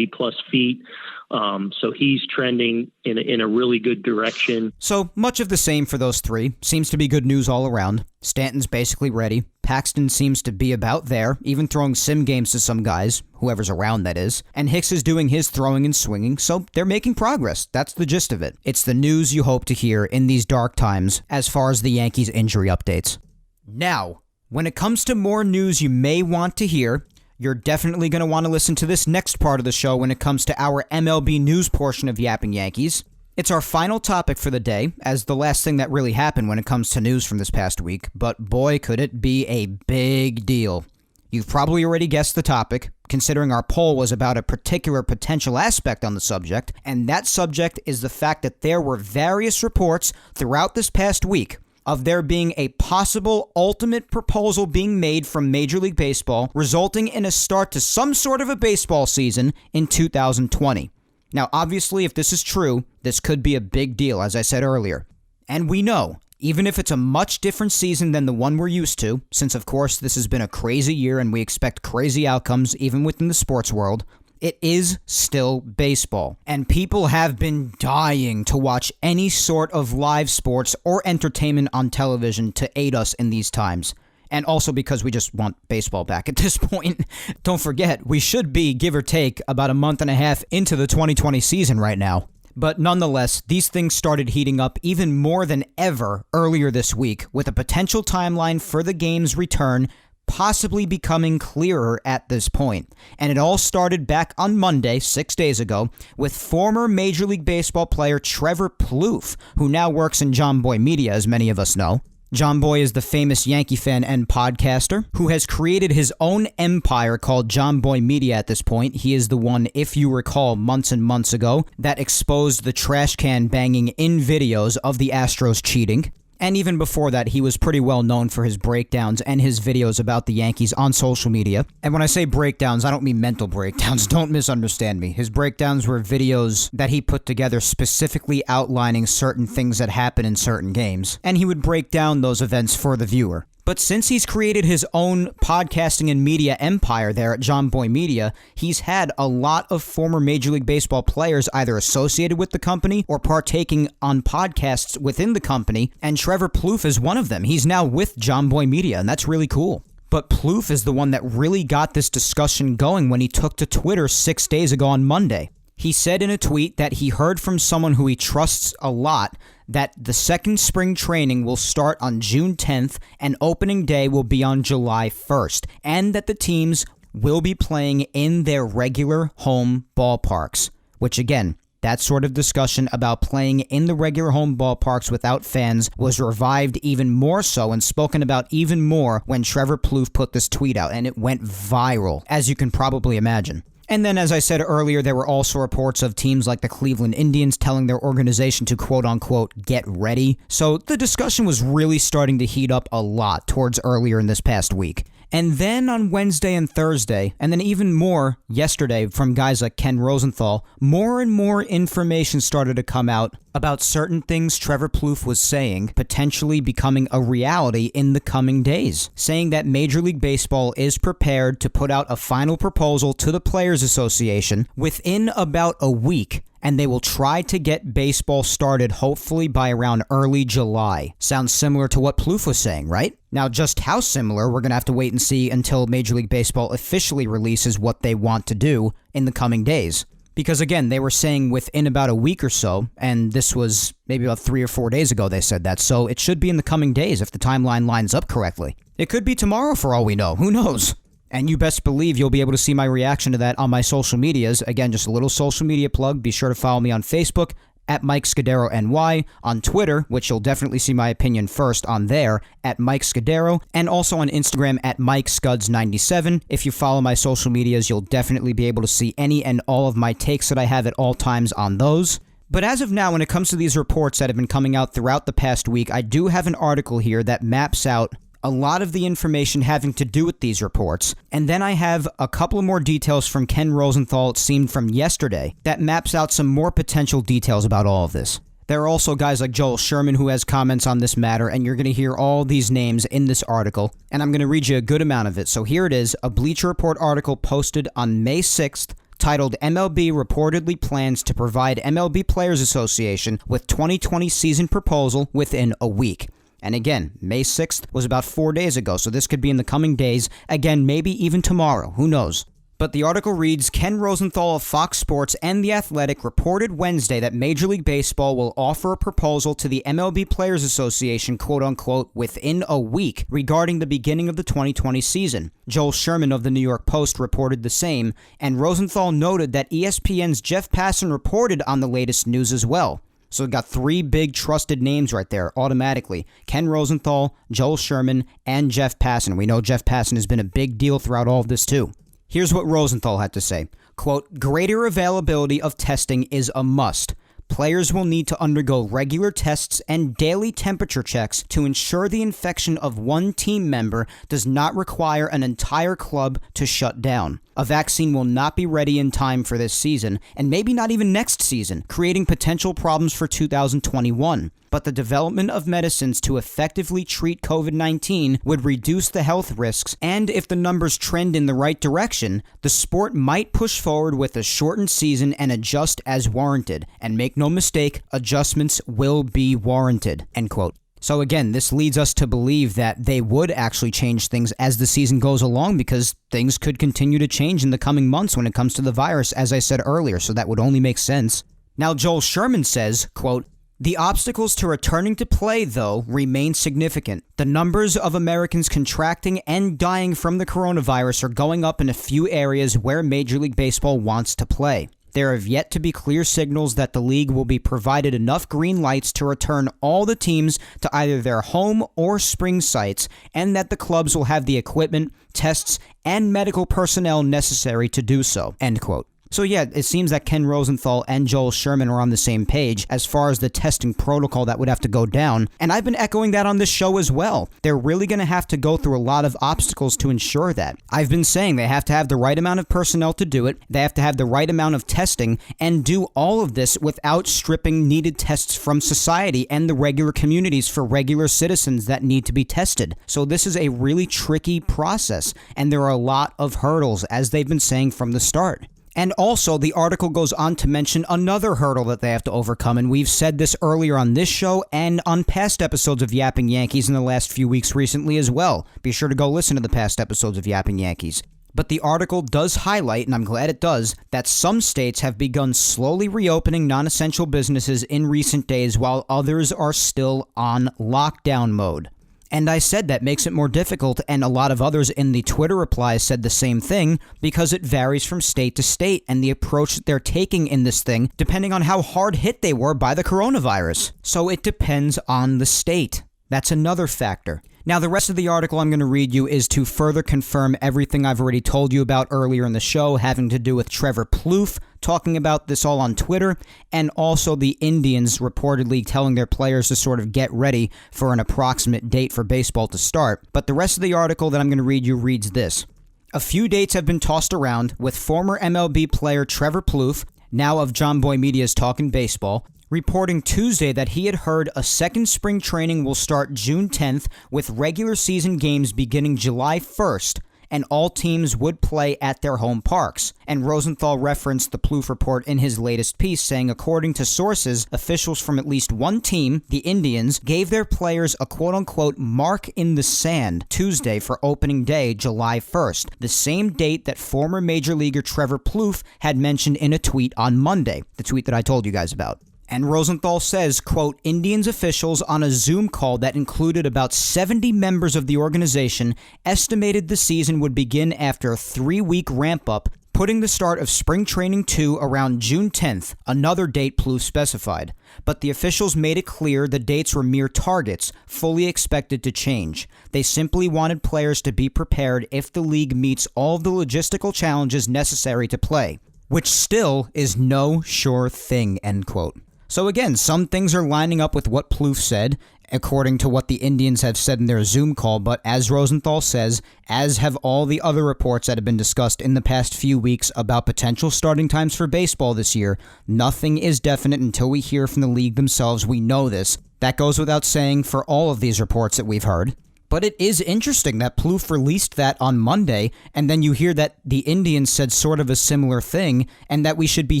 plus feet. So he's trending in a really good direction. So much of the same for those three. Seems to be good news all around. Stanton's basically ready. Paxton seems to be about there, even throwing sim games to some guys, whoever's around that is. And Hicks is doing his throwing and swinging, so they're making progress. That's the gist of it. It's the news you hope to hear in these dark times as far as the Yankees injury updates. Now, when it comes to more news you may want to hear, you're definitely going to want to listen to this next part of the show when it comes to our MLB news portion of Yapping Yankees. It's our final topic for the day, as the last thing that really happened when it comes to news from this past week, but boy, could it be a big deal. You've probably already guessed the topic, considering our poll was about a particular potential aspect on the subject, and that subject is the fact that there were various reports throughout this past week of there being a possible ultimate proposal being made from Major League Baseball, resulting in a start to some sort of a baseball season in 2020. Now, obviously, if this is true, this could be a big deal, as I said earlier. And we know, even if it's a much different season than the one we're used to, since of course this has been a crazy year and we expect crazy outcomes even within the sports world, it is still baseball, and people have been dying to watch any sort of live sports or entertainment on television to aid us in these times. And also because we just want baseball back at this point. Don't forget, we should be, give or take, about a month and a half into the 2020 season right now. But nonetheless, these things started heating up even more than ever earlier this week, with a potential timeline for the game's return possibly becoming clearer at this point. And it all started back on Monday, 6 days ago, with former Major League Baseball player Trevor Plouffe, who now works in John Boy Media, as many of us know. John Boy is the famous Yankee fan and podcaster who has created his own empire called John Boy Media at this point. He is the one, if you recall, months and months ago, that exposed the trash can banging in videos of the Astros cheating. And even before that, he was pretty well known for his breakdowns and his videos about the Yankees on social media. And when I say breakdowns, I don't mean mental breakdowns. Don't misunderstand me. His breakdowns were videos that he put together specifically outlining certain things that happen in certain games. And he would break down those events for the viewer. But since he's created his own podcasting and media empire there at John Boy Media, he's had a lot of former Major League Baseball players either associated with the company or partaking on podcasts within the company, and Trevor Plouffe is one of them. He's now with John Boy Media, and that's really cool. But Plouffe is the one that really got this discussion going when he took to Twitter 6 days ago on Monday. He said in a tweet that he heard from someone who he trusts a lot that the second spring training will start on June 10th and opening day will be on July 1st, and that the teams will be playing in their regular home ballparks, which again, that sort of discussion about playing in the regular home ballparks without fans was revived even more so and spoken about even more when Trevor Plouffe put this tweet out, and it went viral, as you can probably imagine. And then, as I said earlier, there were also reports of teams like the Cleveland Indians telling their organization to quote-unquote get ready. So the discussion was really starting to heat up a lot towards earlier in this past week. And then on Wednesday and Thursday, and then even more yesterday from guys like Ken Rosenthal, more and more information started to come out about certain things Trevor Plouffe was saying potentially becoming a reality in the coming days, saying that Major League Baseball is prepared to put out a final proposal to the Players Association within about a week, and they will try to get baseball started hopefully by around early July. Sounds similar to what Plouffe was saying, right? Now, just how similar, we're going to have to wait and see until Major League Baseball officially releases what they want to do in the coming days. Because again, they were saying within about a week or so, and this was maybe about 3 or 4 days ago they said that, so it should be in the coming days if the timeline lines up correctly. It could be tomorrow for all we know, who knows? And you best believe you'll be able to see my reaction to that on my social medias. Again, just a little social media plug. Be sure to follow me on Facebook at Mike Scudiero NY, on Twitter, which you'll definitely see my opinion first on there, at Mike Scudiero, and also on Instagram at MikeScuds97. If you follow my social medias, you'll definitely be able to see any and all of my takes that I have at all times on those. But as of now, when it comes to these reports that have been coming out throughout the past week, I do have an article here that maps out a lot of the information having to do with these reports, and then I have a couple of more details from Ken Rosenthal, it seemed from yesterday, that maps out some more potential details about all of this. There are also guys like Joel Sherman who has comments on this matter, and you're going to hear all these names in this article, and I'm going to read you a good amount of it. So here it is, a Bleacher Report article posted on May 6th, titled MLB reportedly plans to provide MLB Players Association with 2020 season proposal within a week. And again, May 6th was about 4 days ago, so this could be in the coming days. Again, maybe even tomorrow. Who knows? But the article reads, Ken Rosenthal of Fox Sports and The Athletic reported Wednesday that Major League Baseball will offer a proposal to the MLB Players Association, quote-unquote, within a week regarding the beginning of the 2020 season. Joel Sherman of the New York Post reported the same, and Rosenthal noted that ESPN's Jeff Passan reported on the latest news as well. So we got 3 big trusted names right there automatically. Ken Rosenthal, Joel Sherman, and Jeff Passan. We know Jeff Passan has been a big deal throughout all of this too. Here's what Rosenthal had to say. Quote, greater availability of testing is a must. Players will need to undergo regular tests and daily temperature checks to ensure the infection of one team member does not require an entire club to shut down. A vaccine will not be ready in time for this season, and maybe not even next season, creating potential problems for 2021. But the development of medicines to effectively treat COVID-19 would reduce the health risks, and if the numbers trend in the right direction, the sport might push forward with a shortened season and adjust as warranted. And make no mistake, adjustments will be warranted, end quote. So again, this leads us to believe that they would actually change things as the season goes along, because things could continue to change in the coming months when it comes to the virus, as I said earlier, so that would only make sense. Now, Joel Sherman says, quote, The obstacles to returning to play, though, remain significant. The numbers of Americans contracting and dying from the coronavirus are going up in a few areas where Major League Baseball wants to play. There have yet to be clear signals that the league will be provided enough green lights to return all the teams to either their home or spring sites, and that the clubs will have the equipment, tests, and medical personnel necessary to do so, end quote. So yeah, it seems that Ken Rosenthal and Joel Sherman are on the same page as far as the testing protocol that would have to go down, and I've been echoing that on this show as well. They're really going to have to go through a lot of obstacles to ensure that. I've been saying they have to have the right amount of personnel to do it, they have to have the right amount of testing, and do all of this without stripping needed tests from society and the regular communities for regular citizens that need to be tested. So this is a really tricky process, and there are a lot of hurdles, as they've been saying from the start. And also, the article goes on to mention another hurdle that they have to overcome, and we've said this earlier on this show and on past episodes of Yapping Yankees in the last few weeks recently as well. Be sure to go listen to the past episodes of Yapping Yankees. But the article does highlight, and I'm glad it does, that some states have begun slowly reopening non-essential businesses in recent days while others are still on lockdown mode. And I said that makes it more difficult, and a lot of others in the Twitter replies said the same thing, because it varies from state to state and the approach that they're taking in this thing, depending on how hard hit they were by the coronavirus. So it depends on the state. That's another factor. Now, the rest of the article I'm going to read you is to further confirm everything I've already told you about earlier in the show, having to do with Trevor Plouffe talking about this all on Twitter, and also the Indians reportedly telling their players to sort of get ready for an approximate date for baseball to start. But the rest of the article that I'm going to read you reads this. A few dates have been tossed around, with former MLB player Trevor Plouffe, now of John Boy Media's Talkin' Baseball, reporting Tuesday that he had heard a second spring training will start June 10th, with regular season games beginning July 1st, and all teams would play at their home parks. And Rosenthal referenced the Plouffe report in his latest piece, saying according to sources, officials from at least one team, the Indians, gave their players a quote-unquote mark in the sand Tuesday for opening day, July 1st, the same date that former Major Leaguer Trevor Plouffe had mentioned in a tweet on Monday, the tweet that I told you guys about. And Rosenthal says, quote, Indians officials on a Zoom call that included about 70 members of the organization estimated the season would begin after a 3-week ramp-up, putting the start of Spring Training 2 around June 10th, another date Plouffe specified. But the officials made it clear the dates were mere targets, fully expected to change. They simply wanted players to be prepared if the league meets all the logistical challenges necessary to play, which still is no sure thing, end quote. So again, some things are lining up with what Plouffe said, according to what the Indians have said in their Zoom call, but as Rosenthal says, as have all the other reports that have been discussed in the past few weeks about potential starting times for baseball this year, nothing is definite until we hear from the league themselves. We know this. That goes without saying for all of these reports that we've heard. But it is interesting that Plouffe released that on Monday, and then you hear that the Indians said sort of a similar thing, and that we should be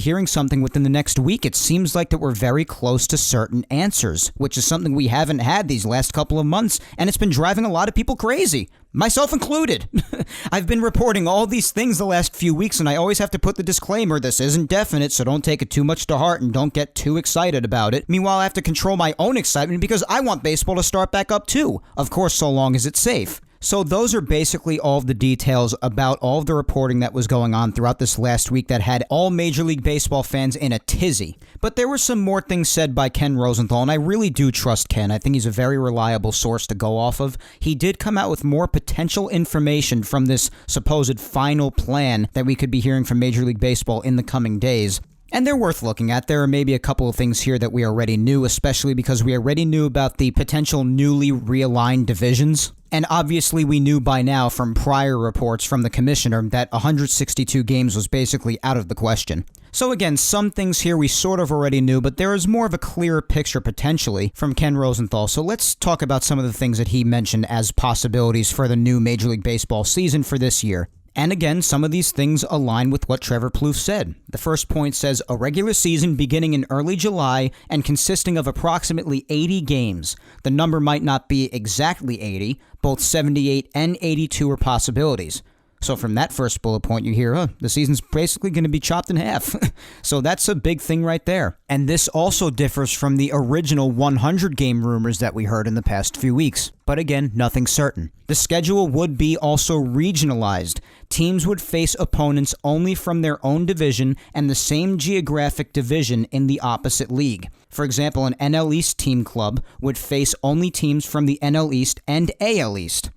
hearing something within the next week. It seems like that we're very close to certain answers, which is something we haven't had these last couple of months, and it's been driving a lot of people crazy. Myself included. I've been reporting all these things the last few weeks, and I always have to put the disclaimer, this isn't definite, so don't take it too much to heart and don't get too excited about it. Meanwhile, I have to control my own excitement because I want baseball to start back up too. Of course, so long as it's safe. So those are basically all of the details about all of the reporting that was going on throughout this last week that had all Major League Baseball fans in a tizzy. But there were some more things said by Ken Rosenthal, and I really do trust Ken. I think he's a very reliable source to go off of. He did come out with more potential information from this supposed final plan that we could be hearing from Major League Baseball in the coming days. And they're worth looking at. There are maybe a couple of things here that we already knew, especially because we already knew about the potential newly realigned divisions. And obviously we knew by now from prior reports from the commissioner that 162 games was basically out of the question. So again, some things here we sort of already knew, but there is more of a clearer picture potentially from Ken Rosenthal. So let's talk about some of the things that he mentioned as possibilities for the new Major League Baseball season for this year. And again, some of these things align with what Trevor Plouffe said. The first point says a regular season beginning in early July and consisting of approximately 80 games. The number might not be exactly 80, both 78 and 82 are possibilities. So from that first bullet point, you hear, the season's basically going to be chopped in half. So that's a big thing right there. And this also differs from the original 100-game rumors that we heard in the past few weeks. But again, nothing certain. The schedule would be also regionalized. Teams would face opponents only from their own division and the same geographic division in the opposite league. For example, an NL East team club would face only teams from the NL East and AL East.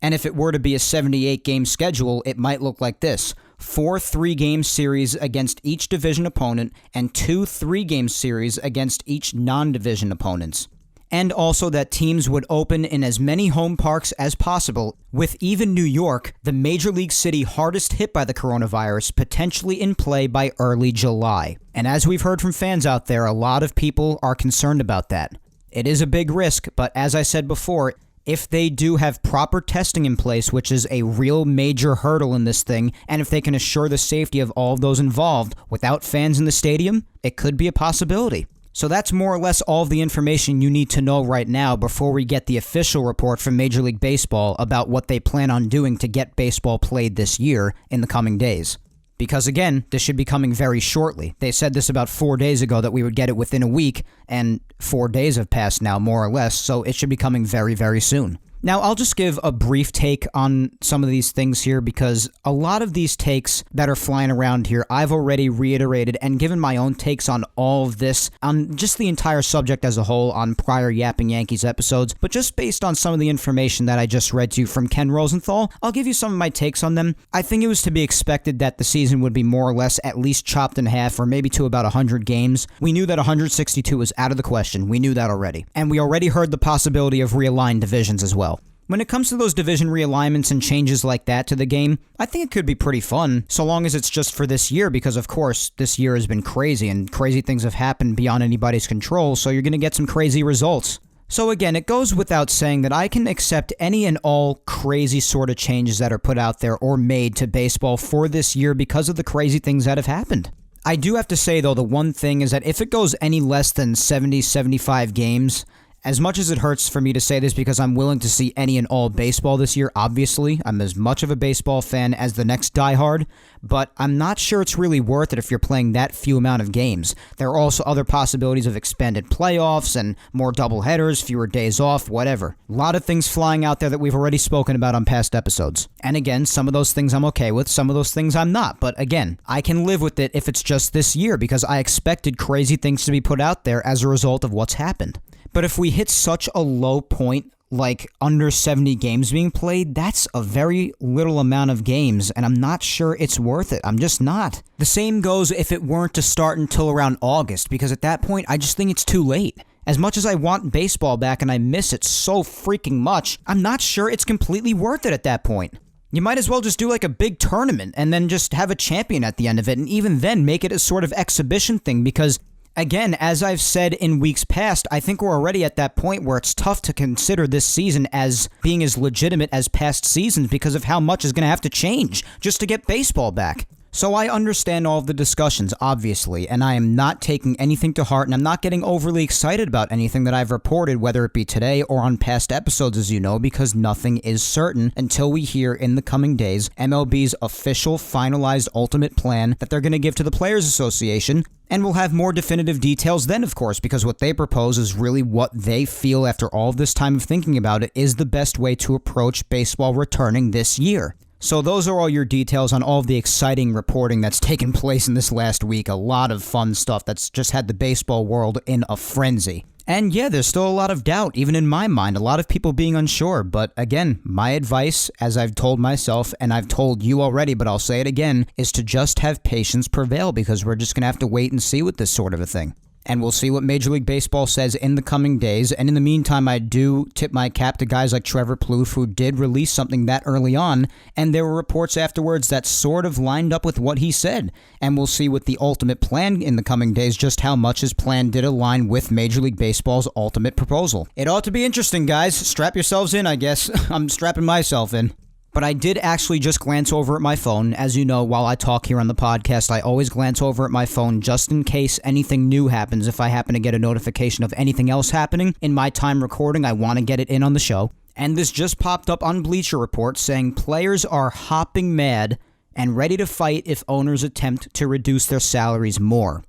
And if it were to be a 78-game schedule, it might look like this: 4 3-game series against each division opponent and 2 3-game series against each non-division opponents. And also that teams would open in as many home parks as possible, with even New York, the major league city hardest hit by the coronavirus, potentially in play by early July. And as we've heard from fans out there, a lot of people are concerned about that. It is a big risk, but as I said before, if they do have proper testing in place, which is a real major hurdle in this thing, and if they can assure the safety of all of those involved without fans in the stadium, it could be a possibility. So that's more or less all of the information you need to know right now before we get the official report from Major League Baseball about what they plan on doing to get baseball played this year in the coming days. Because again, this should be coming very shortly. They said this about 4 days ago that we would get it within a week, and 4 days have passed now, more or less, so it should be coming very, very soon. Now, I'll just give a brief take on some of these things here because a lot of these takes that are flying around here, I've already reiterated and given my own takes on all of this, on just the entire subject as a whole on prior Yapping Yankees episodes, but just based on some of the information that I just read to you from Ken Rosenthal, I'll give you some of my takes on them. I think it was to be expected that the season would be more or less at least chopped in half or maybe to about 100 games. We knew that 162 was out of the question. We knew that already. And we already heard the possibility of realigned divisions as well. When it comes to those division realignments and changes like that to the game, I think it could be pretty fun, so long as it's just for this year, because of course, this year has been crazy, and crazy things have happened beyond anybody's control, so you're going to get some crazy results. So again, it goes without saying that I can accept any and all crazy sort of changes that are put out there or made to baseball for this year because of the crazy things that have happened. I do have to say, though, the one thing is that if it goes any less than 70, 75 games, as much as it hurts for me to say this because I'm willing to see any and all baseball this year, obviously, I'm as much of a baseball fan as the next diehard, but I'm not sure it's really worth it if you're playing that few amount of games. There are also other possibilities of expanded playoffs and more doubleheaders, fewer days off, whatever. A lot of things flying out there that we've already spoken about on past episodes. And again, some of those things I'm okay with, some of those things I'm not, but again, I can live with it if it's just this year because I expected crazy things to be put out there as a result of what's happened. But if we hit such a low point, like under 70 games being played, that's a very little amount of games, and I'm not sure it's worth it. I'm just not. The same goes if it weren't to start until around August, because at that point, I just think it's too late. As much as I want baseball back and I miss it so freaking much, I'm not sure it's completely worth it at that point. You might as well just do like a big tournament and then just have a champion at the end of it, and even then make it a sort of exhibition thing, because again, as I've said in weeks past, I think we're already at that point where it's tough to consider this season as being as legitimate as past seasons because of how much is going to have to change just to get baseball back. So I understand all of the discussions, obviously, and I am not taking anything to heart, and I'm not getting overly excited about anything that I've reported, whether it be today or on past episodes, as you know, because nothing is certain until we hear in the coming days MLB's official, finalized ultimate plan that they're going to give to the Players Association. And we'll have more definitive details then, of course, because what they propose is really what they feel after all this time of thinking about it is the best way to approach baseball returning this year. So those are all your details on all of the exciting reporting that's taken place in this last week. A lot of fun stuff that's just had the baseball world in a frenzy. And yeah, there's still a lot of doubt, even in my mind, a lot of people being unsure. But again, my advice, as I've told myself, and I've told you already, but I'll say it again, is to just have patience prevail, because we're just going to have to wait and see with this sort of a thing. And we'll see what Major League Baseball says in the coming days. And in the meantime, I do tip my cap to guys like Trevor Plouffe, who did release something that early on, and there were reports afterwards that sort of lined up with what he said. And we'll see with the ultimate plan in the coming days just how much his plan did align with Major League Baseball's ultimate proposal. It ought to be interesting, guys. Strap yourselves in, I guess. I'm strapping myself in. But I did actually just glance over at my phone. As you know, while I talk here on the podcast, I always glance over at my phone just in case anything new happens. If I happen to get a notification of anything else happening in my time recording, I want to get it in on the show. And this just popped up on Bleacher Report saying players are hopping mad and ready to fight if owners attempt to reduce their salaries more.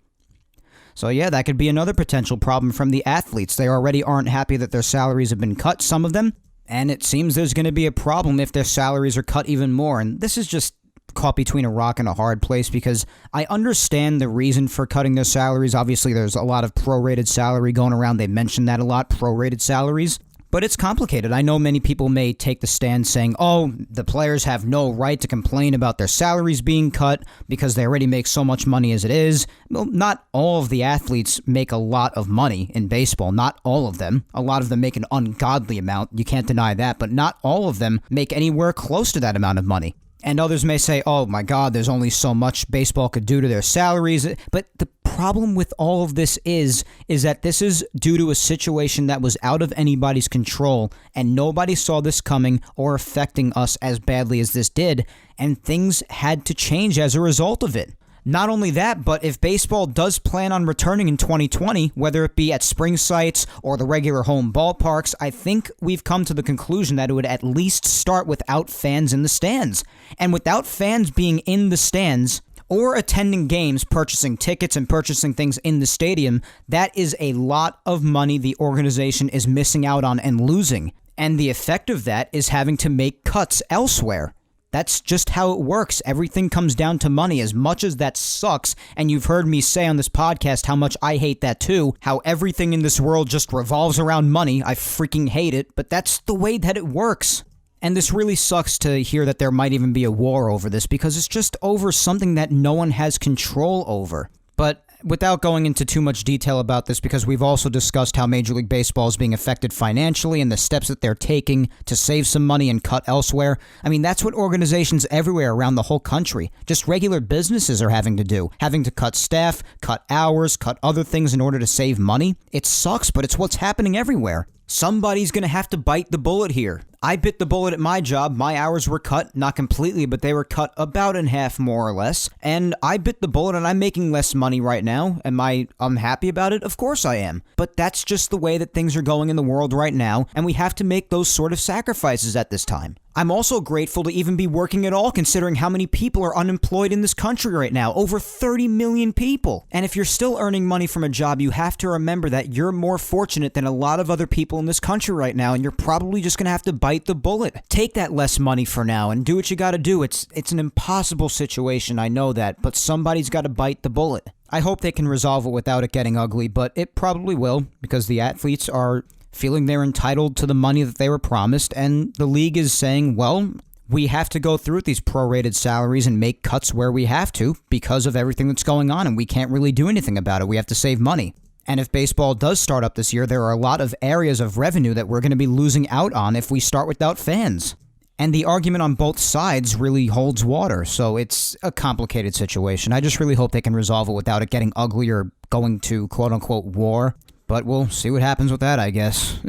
So yeah, that could be another potential problem from the athletes. They already aren't happy that their salaries have been cut, some of them, and it seems there's going to be a problem if their salaries are cut even more. And this is just caught between a rock and a hard place because I understand the reason for cutting their salaries. Obviously, there's a lot of prorated salary going around. They mentioned that a lot, prorated salaries. But it's complicated. I know many people may take the stand saying, oh, the players have no right to complain about their salaries being cut because they already make so much money as it is. Well, not all of the athletes make a lot of money in baseball. Not all of them. A lot of them make an ungodly amount. You can't deny that. But not all of them make anywhere close to that amount of money. And others may say, oh my God, there's only so much baseball could do to their salaries. But the problem with all of this is that this is due to a situation that was out of anybody's control, and nobody saw this coming or affecting us as badly as this did, and things had to change as a result of it. Not only that, but if baseball does plan on returning in 2020, whether it be at spring sites or the regular home ballparks, I think we've come to the conclusion that it would at least start without fans in the stands. And without fans being in the stands or attending games, purchasing tickets and purchasing things in the stadium, that is a lot of money the organization is missing out on and losing. And the effect of that is having to make cuts elsewhere. That's just how it works. Everything comes down to money. As much as that sucks, and you've heard me say on this podcast how much I hate that too, how everything in this world just revolves around money. I freaking hate it, but that's the way that it works. And this really sucks to hear that there might even be a war over this, because it's just over something that no one has control over. But without going into too much detail about this, because we've also discussed how Major League Baseball is being affected financially and the steps that they're taking to save some money and cut elsewhere. I mean, that's what organizations everywhere around the whole country, just regular businesses, are having to do. Having to cut staff, cut hours, cut other things in order to save money. It sucks, but it's what's happening everywhere. Somebody's going to have to bite the bullet here. I bit the bullet at my job. My hours were cut, not completely, but they were cut about in half, more or less. And I bit the bullet, and I'm making less money right now. Am I unhappy about it? Of course I am. But that's just the way that things are going in the world right now, and we have to make those sort of sacrifices at this time. I'm also grateful to even be working at all, considering how many people are unemployed in this country right now. Over 30 million people. And if you're still earning money from a job, you have to remember that you're more fortunate than a lot of other people in this country right now, and you're probably just going to have to bite the bullet. Take that less money for now and do what you got to do. It's an impossible situation, I know that, but somebody's got to bite the bullet. I hope they can resolve it without it getting ugly, but it probably will, because the athletes are feeling they're entitled to the money that they were promised, and the league is saying, well, we have to go through these prorated salaries and make cuts where we have to because of everything that's going on, and we can't really do anything about it. We have to save money. And if baseball does start up this year, there are a lot of areas of revenue that we're going to be losing out on if we start without fans. And the argument on both sides really holds water, so it's a complicated situation. I just really hope they can resolve it without it getting ugly or going to quote-unquote war. But we'll see what happens with that, I guess.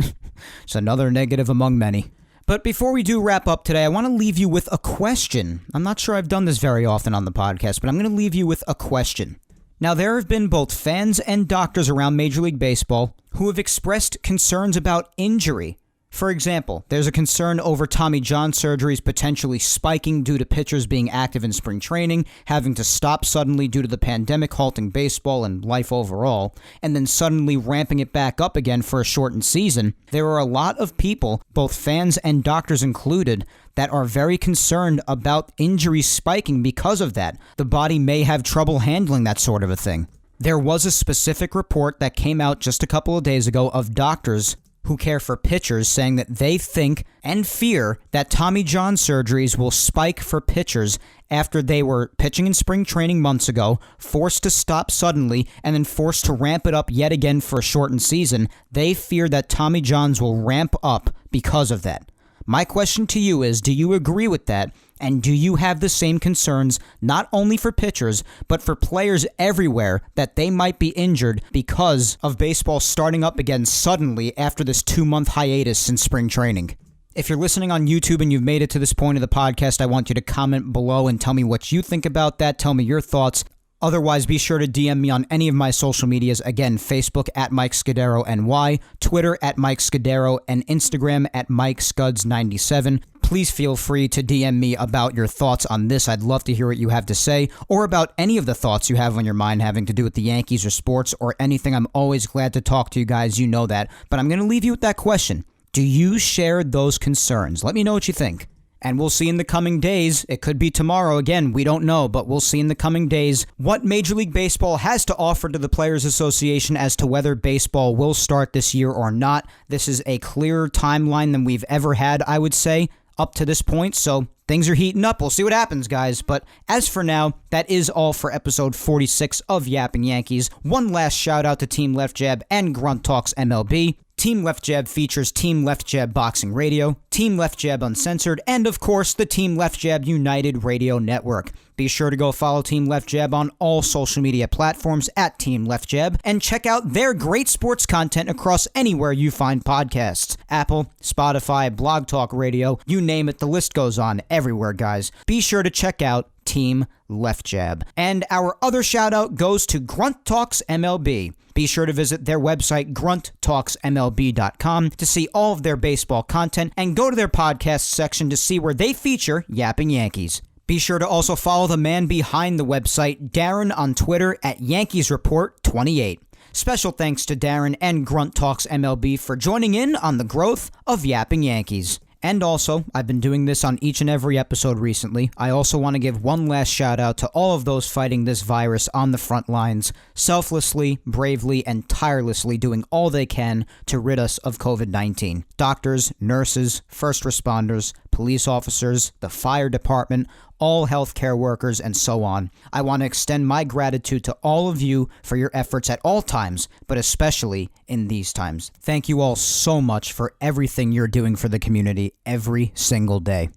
It's another negative among many. But before we do wrap up today, I want to leave you with a question. I'm not sure I've done this very often on the podcast, but I'm going to leave you with a question. Now, there have been both fans and doctors around Major League Baseball who have expressed concerns about injury. For example, there's a concern over Tommy John surgeries potentially spiking due to pitchers being active in spring training, having to stop suddenly due to the pandemic halting baseball and life overall, and then suddenly ramping it back up again for a shortened season. There are a lot of people, both fans and doctors included, that are very concerned about injuries spiking because of that. The body may have trouble handling that sort of a thing. There was a specific report that came out just a couple of days ago of doctors who care for pitchers saying that they think and fear that Tommy John surgeries will spike for pitchers after they were pitching in spring training months ago, forced to stop suddenly, and then forced to ramp it up yet again for a shortened season. They fear that Tommy Johns will ramp up because of that. My question to you is, do you agree with that? And do you have the same concerns, not only for pitchers, but for players everywhere, that they might be injured because of baseball starting up again suddenly after this 2-month hiatus in spring training? If you're listening on YouTube and you've made it to this point of the podcast, I want you to comment below and tell me what you think about that. Tell me your thoughts. Otherwise, be sure to DM me on any of my social medias. Again, Facebook at Mike Scudiero NY, Twitter at Mike Scudiero, and Instagram at Mike Scuds97. Please feel free to DM me about your thoughts on this. I'd love to hear what you have to say, or about any of the thoughts you have on your mind having to do with the Yankees or sports or anything. I'm always glad to talk to you guys. You know that. But I'm going to leave you with that question. Do you share those concerns? Let me know what you think. And we'll see in the coming days. It could be tomorrow. Again, we don't know, but we'll see in the coming days what Major League Baseball has to offer to the Players Association as to whether baseball will start this year or not. This is a clearer timeline than we've ever had, I would say, up to this point. So things are heating up. We'll see what happens, guys. But as for now, that is all for episode 46 of Yapping Yankees. One last shout out to Team Left Jab and Grunt Talks MLB. Team Left Jab features Team Left Jab Boxing Radio, Team Left Jab Uncensored, and of course the Team Left Jab United Radio Network. Be sure to go follow Team Left Jab on all social media platforms at Team Left Jab, and check out their great sports content across anywhere you find podcasts. Apple, Spotify, Blog Talk Radio, you name it, the list goes on everywhere, guys. Be sure to check out Team Left Jab. And our other shout out goes to Grunt Talks MLB. Be sure to visit their website, grunttalksmlb.com, to see all of their baseball content, and go to their podcast section to see where they feature Yapping Yankees. Be sure to also follow the man behind the website, Darren, on Twitter at Yankees Report 28. Special thanks to Darren and Grunt Talks MLB for joining in on the growth of Yapping Yankees. And also, I've been doing this on each and every episode recently. I also want to give one last shout out to all of those fighting this virus on the front lines, selflessly, bravely, and tirelessly doing all they can to rid us of COVID-19. Doctors, nurses, first responders, police officers, the fire department, all healthcare workers, and so on. I want to extend my gratitude to all of you for your efforts at all times, but especially in these times. Thank you all so much for everything you're doing for the community every single day.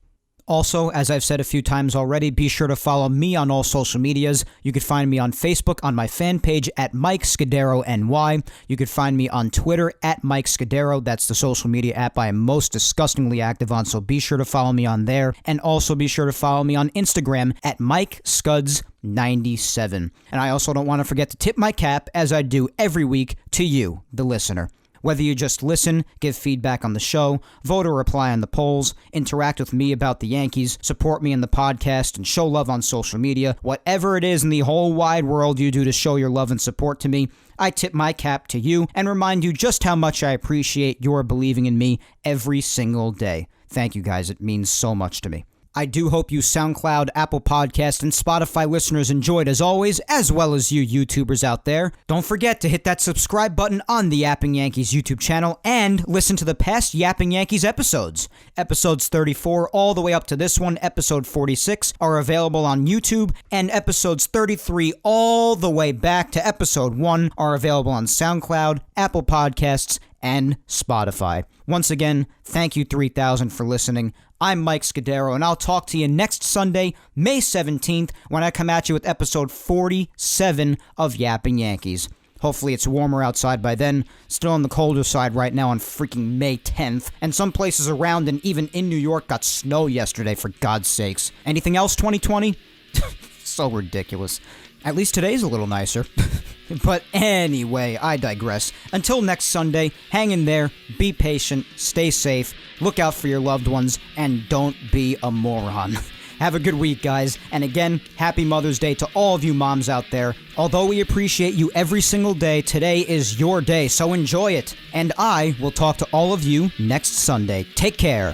Also, as I've said a few times already, be sure to follow me on all social medias. You could find me on Facebook on my fan page at Mike Scudiero NY. You could find me on Twitter at Mike Scudiero. That's the social media app I am most disgustingly active on, so be sure to follow me on there. And also be sure to follow me on Instagram at Mike Scuds97. And I also don't want to forget to tip my cap, as I do every week, to you, the listener. Whether you just listen, give feedback on the show, vote or reply on the polls, interact with me about the Yankees, support me in the podcast, and show love on social media, whatever it is in the whole wide world you do to show your love and support to me, I tip my cap to you and remind you just how much I appreciate your believing in me every single day. Thank you guys, it means so much to me. I do hope you SoundCloud, Apple Podcast, and Spotify listeners enjoyed as always, as well as you YouTubers out there. Don't forget to hit that subscribe button on the Yapping Yankees YouTube channel and listen to the past Yapping Yankees episodes. Episodes 34 all the way up to this one, episode 46, are available on YouTube, and episodes 33 all the way back to episode 1 are available on SoundCloud, Apple Podcasts, and Spotify. Once again, thank you 3,000 for listening. I'm Mike Scudiero, and I'll talk to you next Sunday, May 17th, when I come at you with episode 47 of Yapping Yankees. Hopefully it's warmer outside by then. Still on the colder side right now on freaking May 10th. And some places around and even in New York got snow yesterday, for God's sakes. Anything else, 2020? So ridiculous. At least today's a little nicer. But anyway, I digress. Until next Sunday, hang in there, be patient, stay safe, look out for your loved ones, and don't be a moron. Have a good week, guys. And again, happy Mother's Day to all of you moms out there. Although we appreciate you every single day, today is your day, so enjoy it. And I will talk to all of you next Sunday. Take care.